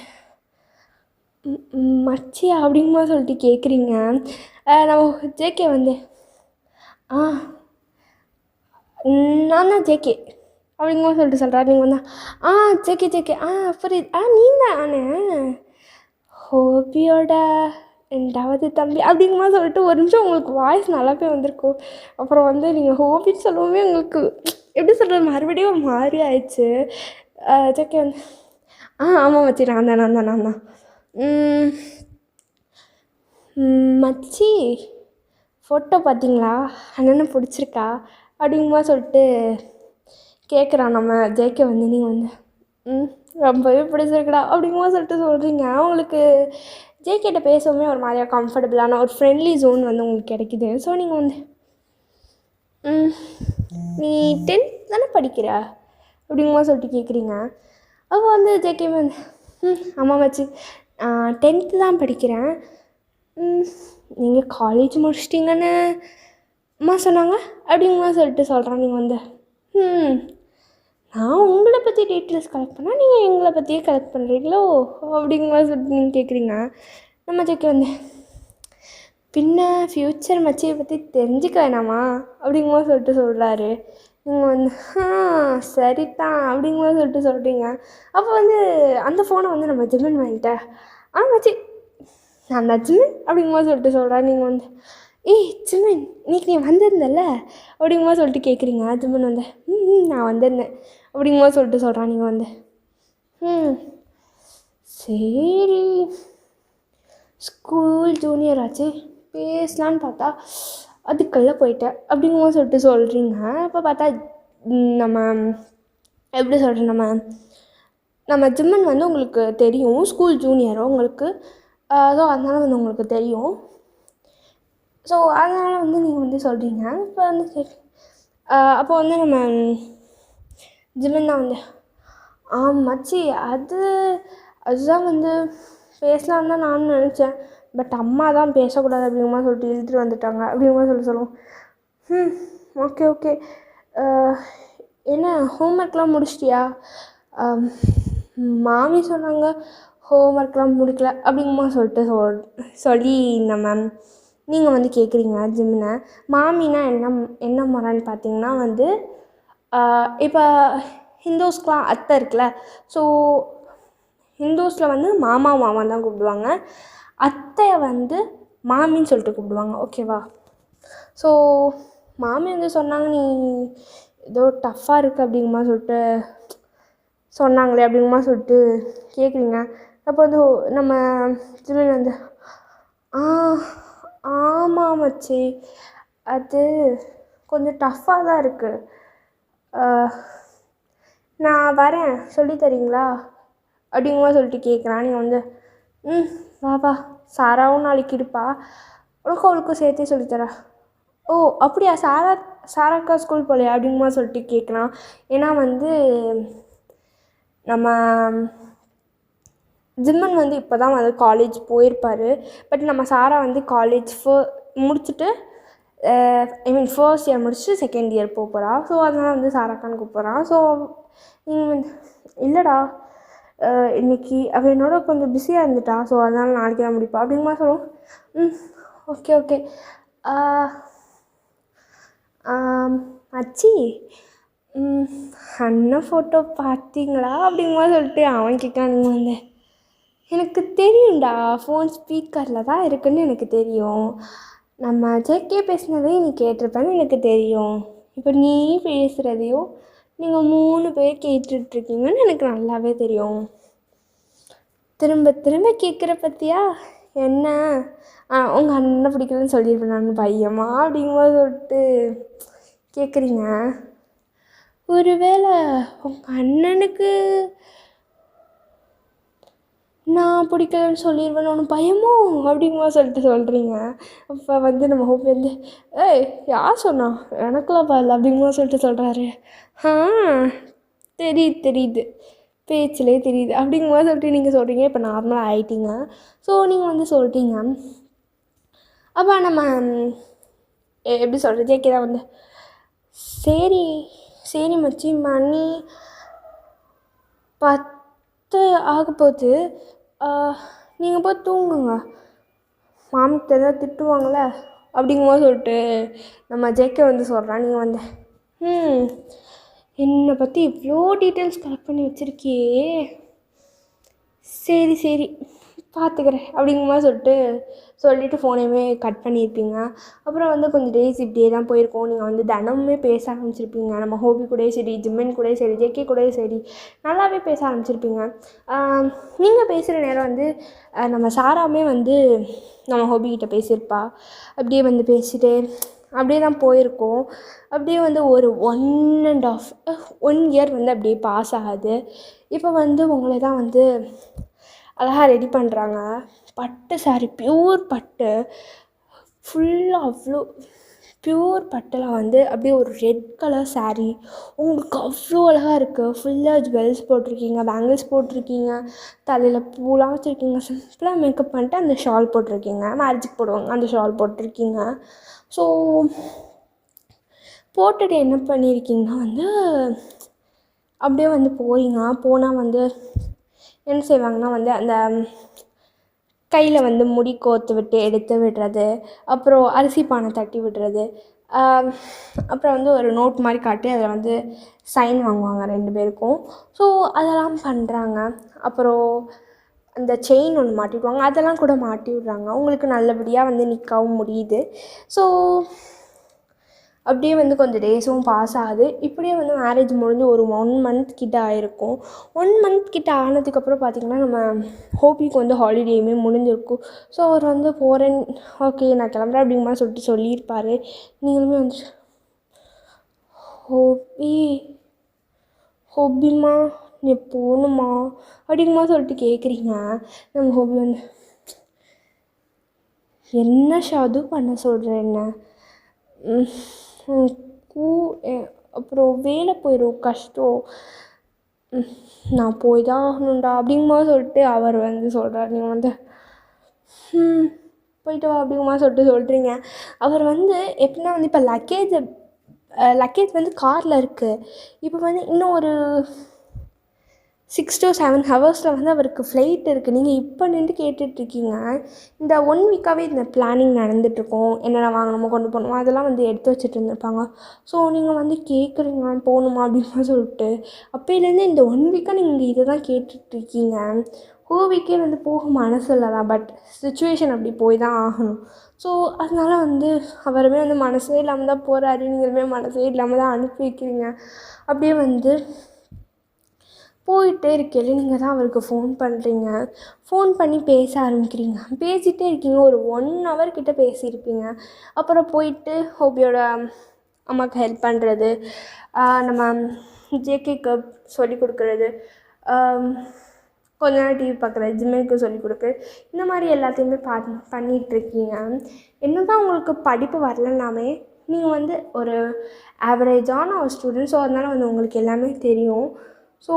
மச்சி அப்படிங்கும்போது சொல்லிட்டு கேட்குறீங்க. நம்ம ஜேகே வந்து நான் தான் ஜேகே அப்படிங்கும்போது சொல்லிட்டு சொல்கிறார். நீங்கள் வந்து ஜேகே புரியுது, நீ தானே ஹோபியோட 2வது தம்பி அப்படிங்கும்போது சொல்லிட்டு ஒரு நிமிஷம் உங்களுக்கு வாய்ஸ் நல்லாவே வந்திருக்கும். அப்புறம் வந்து நீங்கள் ஹோபின்னு சொல்லவே உங்களுக்கு எப்படி சொல்கிறது, மறுபடியும் ஒரு மாதிரி ஆயிடுச்சு. ஜேகே வந்து ஆமாம் மச்சி, நான் தான் மச்சி ஃபோட்டோ பார்த்தீங்களா, அண்ணனை பிடிச்சிருக்கா அப்படிங்கும்போது சொல்லிட்டு கேட்குறான் நம்ம ஜேகே வந்து. நீங்கள் வந்து ரொம்பவே பிடிச்சிருக்குடா அப்படிங்கும்போது சொல்லிட்டு சொல்கிறீங்க. அவங்களுக்கு ஜேகேட்ட பேசவுமே ஒரு மாதிரியாக கம்ஃபர்டபுளான ஒரு ஃப்ரெண்ட்லி ஜோன் வந்து உங்களுக்கு கிடைக்கிது. ஸோ நீங்கள் வந்து நீ 10th தானே படிக்கிற அப்படிங்கும்போது சொல்லிட்டு கேட்குறீங்க. அப்போ வந்து ஜேகே வந்து ஆமாம் மச்சி 10th தான் படிக்கிறேன். நீங்கள் காலேஜ் முடிச்சிட்டிங்கன்னு அம்மா சொன்னாங்க அப்படிங்கும்போது சொல்லிட்டு சொல்கிறேன். நீங்கள் வந்து நான் உங்களை பற்றி டீட்டெயில்ஸ் கலெக்ட் பண்ணால் நீங்கள் எங்களை பற்றியே கலெக்ட் பண்ணுறீங்களோ அப்படிங்கும்போது சொல்லிட்டு நீங்கள் கேட்குறீங்க. நம்ம ஜேகே வந்து பின்ன ஃப்யூச்சர் மச்சியை பற்றி தெரிஞ்சுக்க வேணாமா அப்படிங்கும்போது சொல்லிட்டு சொல்கிறாரு. நீங்கள் வந்து சரிதான் அப்படிங்கும்போது சொல்லிட்டு சொல்கிறீங்க. அப்போ வந்து அந்த ஃபோனை வந்து நம்ம ஜிமின் வாங்கிட்டேன். மச்சி நான் தான் ஜிமின் அப்படிங்கும்போது சொல்லிட்டு சொல்கிறேன். நீங்கள் வந்து ஜிமின் இன்னைக்கு நீ வந்திருந்தல்ல அப்படிங்கும்போது சொல்லிட்டு கேட்குறீங்க. ஜிமின் வந்து நான் வந்திருந்தேன் அப்படிங்கும்போது சொல்லிட்டு சொல்கிறான். நீங்கள் வந்து சரி ஸ்கூல் ஜூனியர் ஆச்சு பேசலான்னு பார்த்தா அதுக்குள்ளே போயிட்டேன் அப்படிங்கும்போது சொல்லிட்டு சொல்கிறீங்க. இப்போ பார்த்தா நம்ம எப்படி சொல்கிறேன், நம்ம ஜிம்மன் வந்து உங்களுக்கு தெரியும், ஸ்கூல் ஜூனியரோ உங்களுக்கு. ஸோ அதனால் வந்து உங்களுக்கு தெரியும். ஸோ அதனால் வந்து நீங்கள் வந்து சொல்கிறீங்க. இப்போ வந்து சரி அப்போ வந்து நம்ம ஜிம்மன் தான் வந்து மச்சி அதுதான் வந்து பேசலான்னு தான் நானும் நினச்சேன். பட் அம்மா தான் பேசக்கூடாது அப்படிங்குமா சொல்லிட்டு இழுத்துட்டு வந்துட்டாங்க அப்படிங்குமா சொல்லுவோம். ஓகே என்ன ஹோம்ஒர்க்லாம் முடிச்சிட்டியா? மாமி சொன்னாங்க ஹோம்ஒர்க்லாம் முடிக்கல அப்படிங்குமா சொல்லிட்டு சொல்லி நம்ம நீங்கள் வந்து கேட்குறீங்க ஜிம்மினை. மாமினா என்ன முறைன்னு பார்த்தீங்கன்னா வந்து இப்போ ஹிந்துஸ்க்கெலாம் அத்தை இருக்குல்ல, ஸோ ஹிந்துஸில் வந்து மாமா தான் கூப்பிடுவாங்க. அத்தையை வந்து மாமின்னு சொல்லிட்டு கூப்பிடுவாங்க. ஓகேவா? ஸோ மாமி வந்து சொன்னாங்க நீ ஏதோ டஃப்பாக இருக்குது அப்படிங்குமா சொல்லிட்டு சொன்னாங்களே அப்படிங்குமா சொல்லிட்டு கேட்குறீங்க. அப்போ வந்து நம்ம ஜிமின் வந்து ஆமாம் மச்சி அது கொஞ்சம் டஃப்பாக தான் இருக்குது, நான் வரேன் சொல்லி தரீங்களா அப்படிங்குமா சொல்லிட்டு கேட்குறான். நீங்கள் வந்து வாப்பா சாராவும் நாளைக்கு இருப்பா, உனக்கும் அவளுக்கும் சேர்த்தே சொல்லித்தரா. ஓ அப்படியா, சாராக்கா ஸ்கூல் போகலையா அப்படிங்குமா சொல்லிட்டு கேட்குறான். ஏன்னா வந்து நம்ம ஜிம்மன் வந்து இப்போ தான் வந்து காலேஜ் போயிருப்பார். பட் நம்ம சாரா வந்து காலேஜ் முடிச்சுட்டு ஃபர்ஸ்ட் இயர் முடிச்சுட்டு செகண்ட் இயர் போகிறா. ஸோ அதனால் வந்து சாராக்கான்னு கூப்பிட்றான். ஸோ நீங்கள் வந்து இல்லைடா இன்றைக்கி அவள் என்னோட கொஞ்சம் பிஸியாக இருந்துட்டா, ஸோ அதனால் நாளைக்கு தான் முடிப்பா அப்படிங்குமா சொல்லுவோம். ஓகே மச்சி அண்ணன் ஃபோட்டோ பார்த்தீங்களா அப்படிங்கும்போது சொல்லிட்டு அவன் கேட்கான். நீங்கள் வந்து எனக்கு தெரியும்டா, ஃபோன் ஸ்பீக்கரில் தான் இருக்குதுன்னு எனக்கு தெரியும். நம்ம ஜேகே பேசினதையும் நீ கேட்டிருப்பேன்னு எனக்கு தெரியும். இப்போ நீ பேசுகிறதையும் நீங்கள் 3 பேர் கேட்டுட்ருக்கீங்கன்னு எனக்கு நல்லாவே தெரியும். திரும்ப திரும்ப கேட்குற பற்றியா என்ன உங்கள் அண்ணனை பிடிக்கலன்னு சொல்லியிருப்பேன் நான் பையமா அப்படிங்கும்போது சொல்லிட்டு கேட்குறீங்க. ஒருவேளை உங்கள் அண்ணனுக்கு நான் பிடிக்கலன்னு சொல்லிடுவேன் ஒன்று பயமோ அப்படிங்கும்போது சொல்லிட்டு சொல்கிறீங்க. அப்போ வந்து நம்ம ஹோப்பி வந்து ஏய் யார் சொன்னா எனக்குலாம் பாடல அப்படிங்கும்போது சொல்லிட்டு சொல்கிறாரு. தெரியுது பேச்சிலே தெரியுது அப்படிங்கும்போது சொல்லிட்டு நீங்கள் சொல்கிறீங்க. இப்போ நார்மலாக ஆகிட்டீங்க. ஸோ நீங்கள் வந்து சொல்லிட்டீங்க. அப்போ நம்ம எப்படி சொல்கிறது, ஜேகே தான் வந்து சரி மச்சி மணி 10 ஆகப்போகுது, நீங்கள் போய் தூங்குங்க, மாமிக்கிட்ட ஏதாவது திட்டுவாங்கள அப்படிங்கும்போது சொல்லிட்டு நம்ம ஜேகே வந்து சொல்கிறான். நீங்கள் வந்து என்னை பற்றி இவ்வளோ டீட்டெயில்ஸ் கலெக்ட் பண்ணி வச்சுருக்கியே, சரி பார்த்துக்கிறேன் அப்படிங்கும்போது சொல்லிவிட்டு ஃபோனையுமே கட் பண்ணியிருப்பீங்க. அப்புறம் வந்து கொஞ்சம் டேஸ் இப்படியே தான் போயிருக்கோம். நீங்கள் வந்து தினமுமே பேச ஆரம்பிச்சிருப்பீங்க. நம்ம ஹோபி கூடயே சரி, ஜிம்மின் கூடயே சரி, ஜேகே கூடயே சரி நல்லாவே பேச ஆரம்பிச்சிருப்பீங்க. நீங்கள் பேசுகிற நேரம் வந்து நம்ம சாராமே வந்து நம்ம ஹோபிக்கிட்ட பேசியிருப்பா. அப்படியே வந்து பேசிட்டு அப்படியே தான் போயிருக்கோம். அப்படியே வந்து ஒரு 1 இயர் வந்து அப்படியே பாஸ் ஆகுது. இப்போ வந்து உங்களை தான் வந்து அழகாக ரெடி பண்ணுறாங்க. பட்டு சாரி, ப்யூர் பட்டு, ஃபுல்லாக அவ்வளோ ப்யூர் பட்டில் வந்து அப்படியே ஒரு ரெட் கலர் சாரீ உங்களுக்கு அவ்வளோ அழகாக இருக்குது. ஃபுல்லாக ஜுவல்ஸ் போட்டிருக்கீங்க, பேங்கிள்ஸ் போட்டிருக்கீங்க, தலையில் பூலாம் வச்சுருக்கீங்க, சிம்பிளாக மேக்கப் பண்ணிட்டு அந்த ஷால் போட்டிருக்கீங்க, மேரேஜுக்கு போடுவாங்க அந்த ஷால் போட்டிருக்கீங்க. ஸோ போட்டுட்டு என்ன பண்ணியிருக்கீங்கன்னா வந்து அப்படியே வந்து போனால் வந்து என்ன செய்வாங்கன்னா வந்து அந்த கையில் வந்து முடி கோர்த்து விட்டு எடுத்து விடுறது, அப்புறம் அரிசி பானை தட்டி விடுறது, அப்புறம் வந்து ஒரு நோட் மாதிரி காட்டி அதில் வந்து சைன் வாங்குவாங்க 2 பேருக்கும். ஸோ அதெல்லாம் பண்ணுறாங்க. அப்புறம் அந்த செயின் ஒன்று மாட்டி விடுவாங்க, அதெல்லாம் கூட மாட்டி விட்றாங்க. உங்களுக்கு நல்லபடியாக வந்து நிற்கவும் முடியுது. ஸோ அப்படியே வந்து கொஞ்சம் டேஸும் பாஸ் ஆகுது. இப்படியே வந்து மேரேஜ் முடிஞ்சு ஒரு 1 மந்த் கிட்ட ஆகிருக்கும். 1 மந்த் கிட்ட ஆனதுக்கப்புறம் பார்த்திங்கன்னா நம்ம ஹோபிக்கு வந்து ஹாலிடேயுமே முடிஞ்சிருக்கும். ஸோ அவர் வந்து போகிறேன், ஓகே நான் கிளம்புறேன் அப்படிங்கிற மாதிரி சொல்லியிருப்பார். நீங்களுமே வந்து ஹோபிமா நீ போகணுமா அப்படிங்குமா சொல்லிட்டு கேட்குறீங்க. நம்ம ஹோபி வந்து என்ன ஷாது பண்ண சொல்கிறேன் என்ன அப்புறம் வேலை போயிடும், கஷ்டம், நான் போய் தான் ஆகணும்டா அப்படிங்கும்போது சொல்லிட்டு அவர் வந்து சொல்கிறார். நீங்கள் வந்து போயிட்டு வா அப்படிங்குமா சொல்கிறீங்க. அவர் வந்து எப்படின்னா வந்து இப்போ லக்கேஜ் வந்து காரில் இருக்குது. இப்போ வந்து இன்னும் ஒரு 6 to 7 ஹவர்ஸில் வந்து அவருக்கு ஃப்ளைட் இருக்குது. நீங்கள் இப்போ நின்று கேட்டுட்ருக்கீங்க. இந்த 1 வீக்காகவே இந்த பிளானிங் நடந்துகிட்ருக்கோம். என்னென்ன வாங்கணுமோ கொண்டு போகணுமோ அதெல்லாம் வந்து எடுத்து வச்சுட்டு இருந்திருப்பாங்க. ஸோ நீங்கள் வந்து கேட்குறீங்க போகணுமா அப்படின்னு சொல்லிட்டு. அப்போலேருந்து இந்த 1 வீக்காக நீங்கள் இதை தான் கேட்டுட்ருக்கீங்க. ஹோபிக்கே வந்து போக மனசு இல்லை தான், பட் சுச்சுவேஷன் அப்படி போய் தான் ஆகணும். ஸோ அதனால் வந்து அவருமே வந்து மனசே இல்லாமல் தான் போகிறாரு, நீங்களுமே மனசே இல்லாமல் தான் அனுப்பி வைக்கிறீங்க. அப்படியே வந்து போயிட்டே இருக்கையில் நீங்கள் தான் அவருக்கு ஃபோன் பண்ணுறீங்க. ஃபோன் பண்ணி பேச ஆரம்பிக்கிறீங்க. பேசிகிட்டே இருக்கீங்க. ஒரு 1 hour கிட்ட பேசியிருப்பீங்க. அப்புறம் போயிட்டு ஹோபியோட அம்மாவுக்கு ஹெல்ப் பண்ணுறது, நம்ம ஜேகேக்கு சொல்லிக் கொடுக்குறது, கொஞ்ச நேரம் டிவி பார்க்குறது, ஜிம்முக்கு சொல்லிக் கொடுக்குறது, இந்த மாதிரி எல்லாத்தையுமே பண்ணிகிட்ருக்கீங்க. என்ன தான் உங்களுக்கு படிப்பு வரலன்னாமே நீங்கள் வந்து ஒரு ஆவரேஜான ஒரு ஸ்டூடெண்ட். ஸோ அதனால் வந்து உங்களுக்கு எல்லாமே தெரியும். ஸோ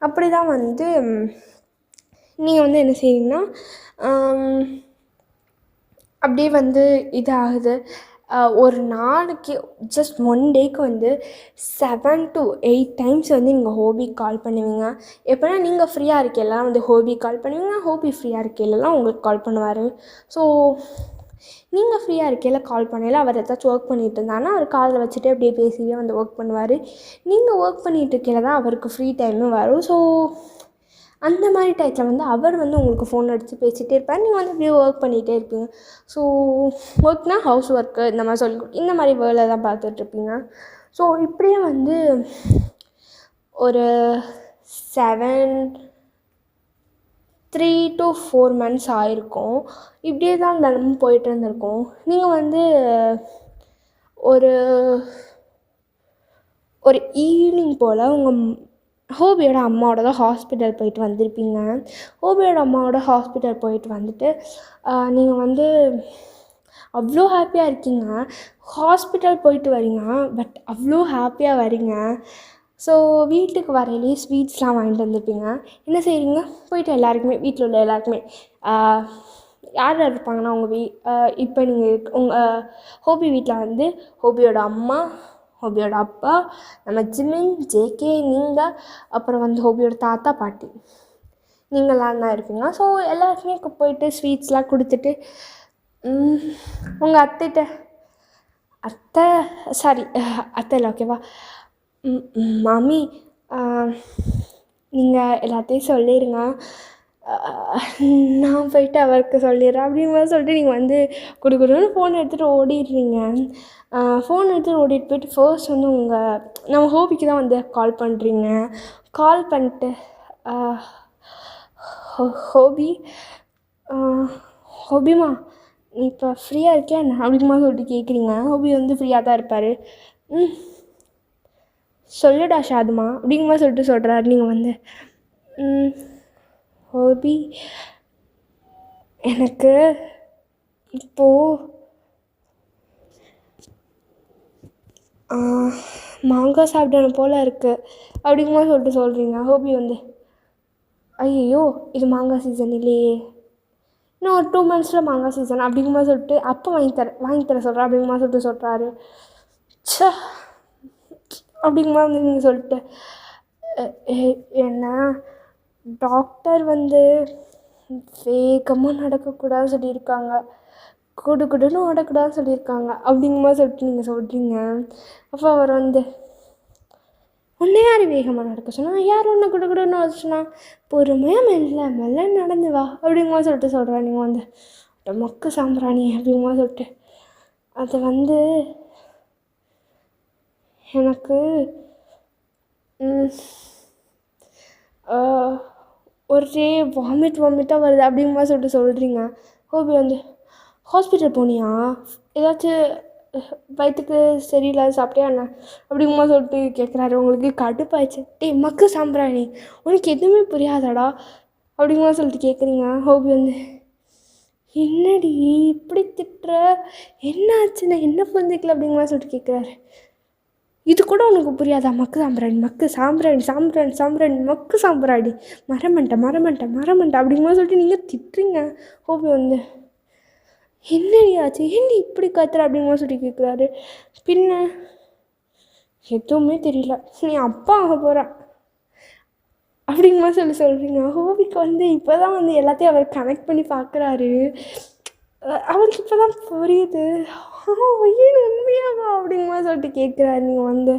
அப்படி தான் வந்து நீங்கள் வந்து என்ன செய்வீங்கன்னா அப்படியே வந்து இதாகுது. ஒரு நாளைக்கு ஜஸ்ட் 1 டேக்கு வந்து 7 to 8 டைம்ஸ் வந்து நீங்கள் ஹோபிக்கு கால் பண்ணுவீங்க. எப்போனா நீங்கள் ஃப்ரீயாக இருக்கையிலலாம் வந்து ஹோபிக்கு கால் பண்ணுவீங்க, ஹோபி ஃப்ரீயாக இருக்கையிலலாம் உங்களுக்கு கால் பண்ணுவார். ஸோ நீங்கள் ஃப்ரீயாக இருக்கையில் கால் பண்ணையில் அவர் ஏதாச்சும் ஒர்க் பண்ணிகிட்டு இருந்தாங்கன்னா அவர் காதில் வச்சுட்டு அப்படியே பேசியே வந்து ஒர்க் பண்ணுவார். நீங்கள் ஒர்க் பண்ணிகிட்டு இருக்கையில் தான் அவருக்கு ஃப்ரீ டைமும் வரும். ஸோ அந்த மாதிரி டயத்தில் வந்து அவர் வந்து உங்களுக்கு ஃபோன் அடித்து பேசிகிட்டே இருப்பார். நீங்கள் வந்து அப்படியே ஒர்க் பண்ணிகிட்டே இருப்பீங்க. ஸோ ஒர்க்னால் ஹவுஸ் ஒர்க்கு இந்த மாதிரி இந்த மாதிரி வேலை தான் பார்த்துட்ருப்பீங்க. ஸோ இப்படியே வந்து ஒரு 3 to 4 months ஆகிருக்கும். இப்படியே தான் தினமும் போயிட்டு இருந்திருக்கும். நீங்கள் வந்து ஒரு ஒரு ஈவினிங் போல் உங்கள் ஹோபியோட அம்மாவோட தான் ஹாஸ்பிட்டல் போயிட்டு வந்திருப்பீங்க. ஹோபியோட அம்மாவோட ஹாஸ்பிட்டல் போயிட்டு வந்துட்டு நீங்கள் வந்து அவ்வளோ ஹாப்பியாக இருக்கீங்க. ஹாஸ்பிட்டல் போயிட்டு வரீங்க, பட் அவ்வளோ ஹாப்பியாக வரீங்க. ஸோ வீட்டுக்கு வரையிலேயே ஸ்வீட்ஸ்லாம் வாங்கிட்டு வந்துருப்பீங்க. என்ன செய்கிறீங்க? போயிட்டு எல்லாருக்குமே, வீட்டில் உள்ள எல்லாருக்குமே, யார் யார் இருப்பாங்கன்னா இப்போ நீங்கள் உங்கள் ஹோபி வீட்டில் வந்து ஹோபியோட அம்மா, ஹோபியோட அப்பா, நம்ம ஜிமின், ஜேகே, நீங்கள், அப்புறம் வந்து ஹோபியோட தாத்தா, பாட்டி, நீங்களாம் தான் இருப்பீங்க. ஸோ எல்லாருக்குமே போயிட்டு ஸ்வீட்ஸ்லாம் கொடுத்துட்டு உங்கள் அத்தை இல்லை, ஓகேவா? மாமி, நீங்கள் எல்லாத்தையும் சொல்லிடுங்க, நான் போயிட்டு அவருக்கு சொல்லிடுறேன் அப்படிங்கிற மாதிரி சொல்லிட்டு நீங்கள் வந்து கொடுக்கணும்னு ஃபோன் எடுத்துகிட்டு ஓடிடுறீங்க. ஃபோன் எடுத்துகிட்டு ஓடிட்டு போயிட்டு ஃபர்ஸ்ட் வந்து நம்ம ஹோபிக்கு தான் வந்து கால் பண்ணுறீங்க. கால் பண்ணிட்டு ஹோபிமா நீ இப்போ ஃப்ரீயாக இருக்கியா என்ன அப்படிங்கமா சொல்லிட்டு கேட்குறீங்க. ஹோபி வந்து ஃப்ரீயாக தான் இருப்பார். சொல்லுடா ஷாதுமா அப்படிங்கமா சொல்லிட்டு சொல்கிறாரு. நீங்கள் வந்து ஹோபி, எனக்கு இப்போது மாங்காய் சாப்பிடணும் போல் இருக்குது அப்படிங்கமா சொல்லிட்டு சொல்கிறீங்க. ஹோபி வந்து ஐயோ இது மாங்காய் சீசன் இல்லையே, இன்னும் ஒரு 2 monthஸில் மாங்காய் சீசன் அப்படிங்கமா சொல்லிட்டு அப்போ வாங்கி தர சொல்கிறேன் அப்படிங்கமா சொல்லிட்டு சொல்கிறாரு. அப்படிங்கமா வந்து நீங்கள் சொல்லிட்டு என்ன டாக்டர் வந்து வேகமாக நடக்கக்கூடாதுன்னு சொல்லியிருக்காங்க, குடுன்னு ஓடக்கூடாதுன்னு சொல்லியிருக்காங்க அப்படிங்கமா சொல்லிட்டு நீங்கள் சொல்கிறீங்க. அப்போ அவர் வந்து உன்னை யார் வேகமாக நடக்க சொன்னால், யார் ஒன்று குடுன்னு வச்சுனா, பொறுமையாக மெல்ல நடந்து வா அப்படிங்கமா சொல்லிட்டு சொல்கிறேன். நீங்கள் வந்து மொக்கு சாம்பிராணி அப்படிங்கமா சொல்லிட்டு அது வந்து எனக்கு ஒரே வாமிட்டாக வருது அப்படிங்கமா சொல்லிட்டு சொல்கிறீங்க. ஹோபி வந்து ஹாஸ்பிட்டல் போனியா, ஏதாச்சும் வயிற்றுக்கு சரியில்லை சாப்பிட்டியா என்ன அப்படிங்கமா சொல்லிட்டு கேட்குறாரு. உங்களுக்கு கடுப்பாயிடுச்சு. மக்கு சாம்பிராணி உனக்கு எதுவுமே புரியாதாடா அப்படிங்கமா சொல்லிட்டு கேட்குறீங்க. ஹோபி வந்து என்னடி இப்படி திட்டுற, என்ன ஆச்சுன்னா என்ன புரிஞ்சிக்கல அப்படிங்கமா சொல்லிட்டு கேட்குறாரு. இது கூட உனக்கு புரியாதா? மக்கு சாம்பிராணி மக்கு சாம்பிராணி மரமண்டை அப்படிங்கமா சொல்லிட்டு நீங்கள் திட்டுறீங்க. ஹோபி வந்து என்னடி ஆச்சு, என்ன இப்படி கத்துற அப்படிங்கமா சொல்லி கேட்குறாரு. பின்ன எதுவுமே தெரியல, நீ அப்பா ஆக போகிற அப்படிங்கமா சொல்கிறீங்க. ஹோபிக்கு வந்து இப்போ தான் வந்து எல்லாத்தையும் அவர் கனெக்ட் பண்ணி பார்க்குறாரு. அவருக்கு இப்போ தான் புரியுது. ஏன் உண்மையாவா அப்படிங்கமா சொல்லிட்டு கேட்குறாரு. நீங்கள் வந்து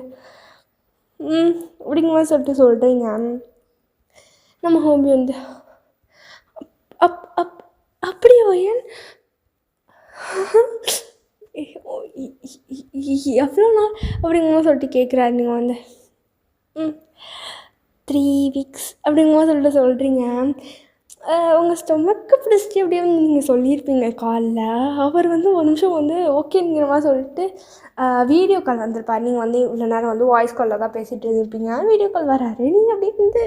அப்படிங்கமா சொல்லிட்டு சொல்கிறீங்க. நம்ம ஹோபி வந்து அப்படியே ஏன் எவ்வளோ நாள் அப்படிங்கமா சொல்லிட்டு கேட்குறாரு. நீங்கள் வந்து 3 weeks அப்படிங்கமா சொல்லிட்டு சொல்கிறீங்க. உங்கள் ஸ்டொமக்கு பிடிச்சிட்டு அப்படியே வந்து நீங்கள் சொல்லியிருப்பீங்க காலில். அவர் வந்து ஒரு நிமிஷம் வந்து ஓகேங்கிற மாதிரி சொல்லிட்டு வீடியோ கால் வந்திருப்பார். நீங்கள் வந்து இவ்வளோ நேரம் வந்து வாய்ஸ் காலில் தான் பேசிகிட்டு இருந்திருப்பீங்க. வீடியோ கால் வராரு. நீங்கள் அப்படியே வந்து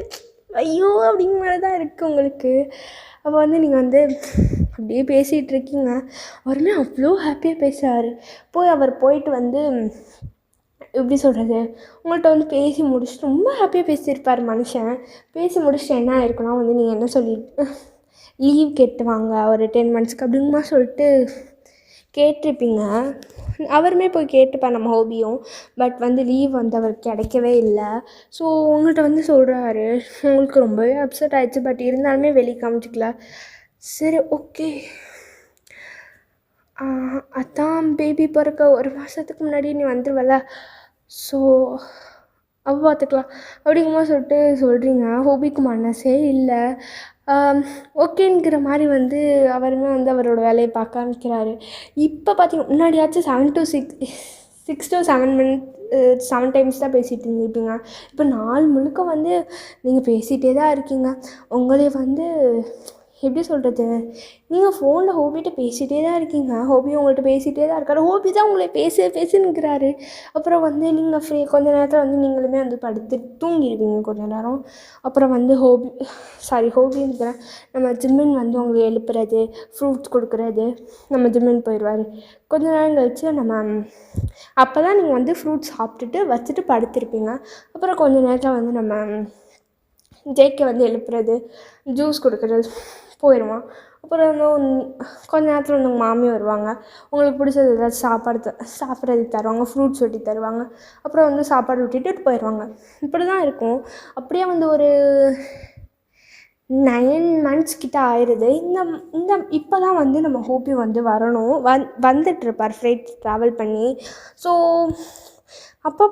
ஐயோ அப்படிங்கிற மாதிரி தான் இருக்குது உங்களுக்கு. அப்போ வந்து நீங்கள் வந்து அப்படியே பேசிகிட்டு இருக்கீங்க. அவருமே அவ்வளோ ஹாப்பியாக பேசுகிறாரு. அவர் போயிட்டு வந்து எப்படி சொல்கிறது, உங்கள்கிட்ட வந்து பேசி முடிச்சுட்டு ரொம்ப ஹாப்பியாக பேசியிருப்பார் மனுஷன். பேசி முடிச்சுட்டு என்ன ஆயிருக்குன்னா வந்து நீங்கள் என்ன லீவ் கேட்டு வாங்க ஒரு 10 monthsக்கு அப்படிங்கமா சொல்லிட்டு கேட்டிருப்பீங்க. அவருமே போய் கேட்டுப்பார் நம்ம ஹோபியும். பட் வந்து லீவ் வந்து அவருக்கு கிடைக்கவே இல்லை. ஸோ உங்கள்கிட்ட வந்து சொல்கிறாரு. உங்களுக்கு ரொம்பவே அப்செட் ஆகிடுச்சு. பட் இருந்தாலுமே வெளியே காமிச்சிக்கல. சரி ஓகே அதான் பேபி பிறக்க ஒரு மாதத்துக்கு முன்னாடி நீ வந்துடுவல, ஸோ அப்போ பார்த்துக்கலாம் அப்படிங்கும்போது சொல்கிறீங்க. ஹோபிக்கு மனசே இல்லை. ஓகேங்கிற மாதிரி வந்து அவருமே வந்து அவரோட வேலையை பார்க்க ஆரம்பிக்கிறாரு. இப்போ பார்த்தீங்கன்னா முன்னாடியாச்சும் 6 to 7 மினிட் 7 டைம்ஸ் தான் பேசிகிட்டு இருந்திருப்பீங்க. இப்போ நாள் முழுக்க வந்து நீங்கள் பேசிகிட்டே தான் இருக்கீங்க. உங்களே வந்து எப்படி சொல்கிறது, நீங்கள் ஃபோனில் ஹோபிகிட்ட பேசிகிட்டே தான் இருக்கீங்க, ஹோபி உங்கள்கிட்ட பேசிகிட்டே தான் இருக்காரு, ஹோபி தான் உங்களை பேசுங்கிறாரு. அப்புறம் வந்து நீங்கள் கொஞ்ச நேரத்தில் வந்து நீங்களுமே வந்து படுத்து தூங்கிடுவீங்க கொஞ்ச நேரம். அப்புறம் வந்து ஹோபிங்கிறேன் நம்ம ஜிம்மின் வந்து உங்களை எழுப்புறது, ஃப்ரூட்ஸ் கொடுக்குறது, நம்ம ஜிம்மின் போயிடுவார். கொஞ்ச நேரம் கழிச்சு நம்ம அப்போ தான் நீங்கள் வந்து ஃப்ரூட்ஸ் சாப்பிட்டுட்டு வச்சுட்டு படுத்திருப்பீங்க. அப்புறம் கொஞ்ச நேரத்தில் வந்து நம்ம ஜேக்கை வந்து எழுப்புறது, ஜூஸ் கொடுக்குறது போயிடுவான். அப்புறம் கொஞ்ச நேரத்தில் வந்து உங்கள் மாமி வருவாங்க, உங்களுக்கு பிடிச்சது ஏதாச்சும் சாப்பிட்றதுக்கு தருவாங்க, ஃப்ரூட்ஸ் வெட்டி தருவாங்க. அப்புறம் வந்து சாப்பாடு விட்டுட்டு போயிடுவாங்க. இப்படி தான் இருக்கும். அப்படியே வந்து ஒரு 9 months கிட்ட ஆயிடுது. இப்போ தான் வந்து நம்ம ஹோபி வந்து வரணும், வந்துட்டுருப்பார் ஃப்ளைட் ட்ராவல் பண்ணி. ஸோ அப்போ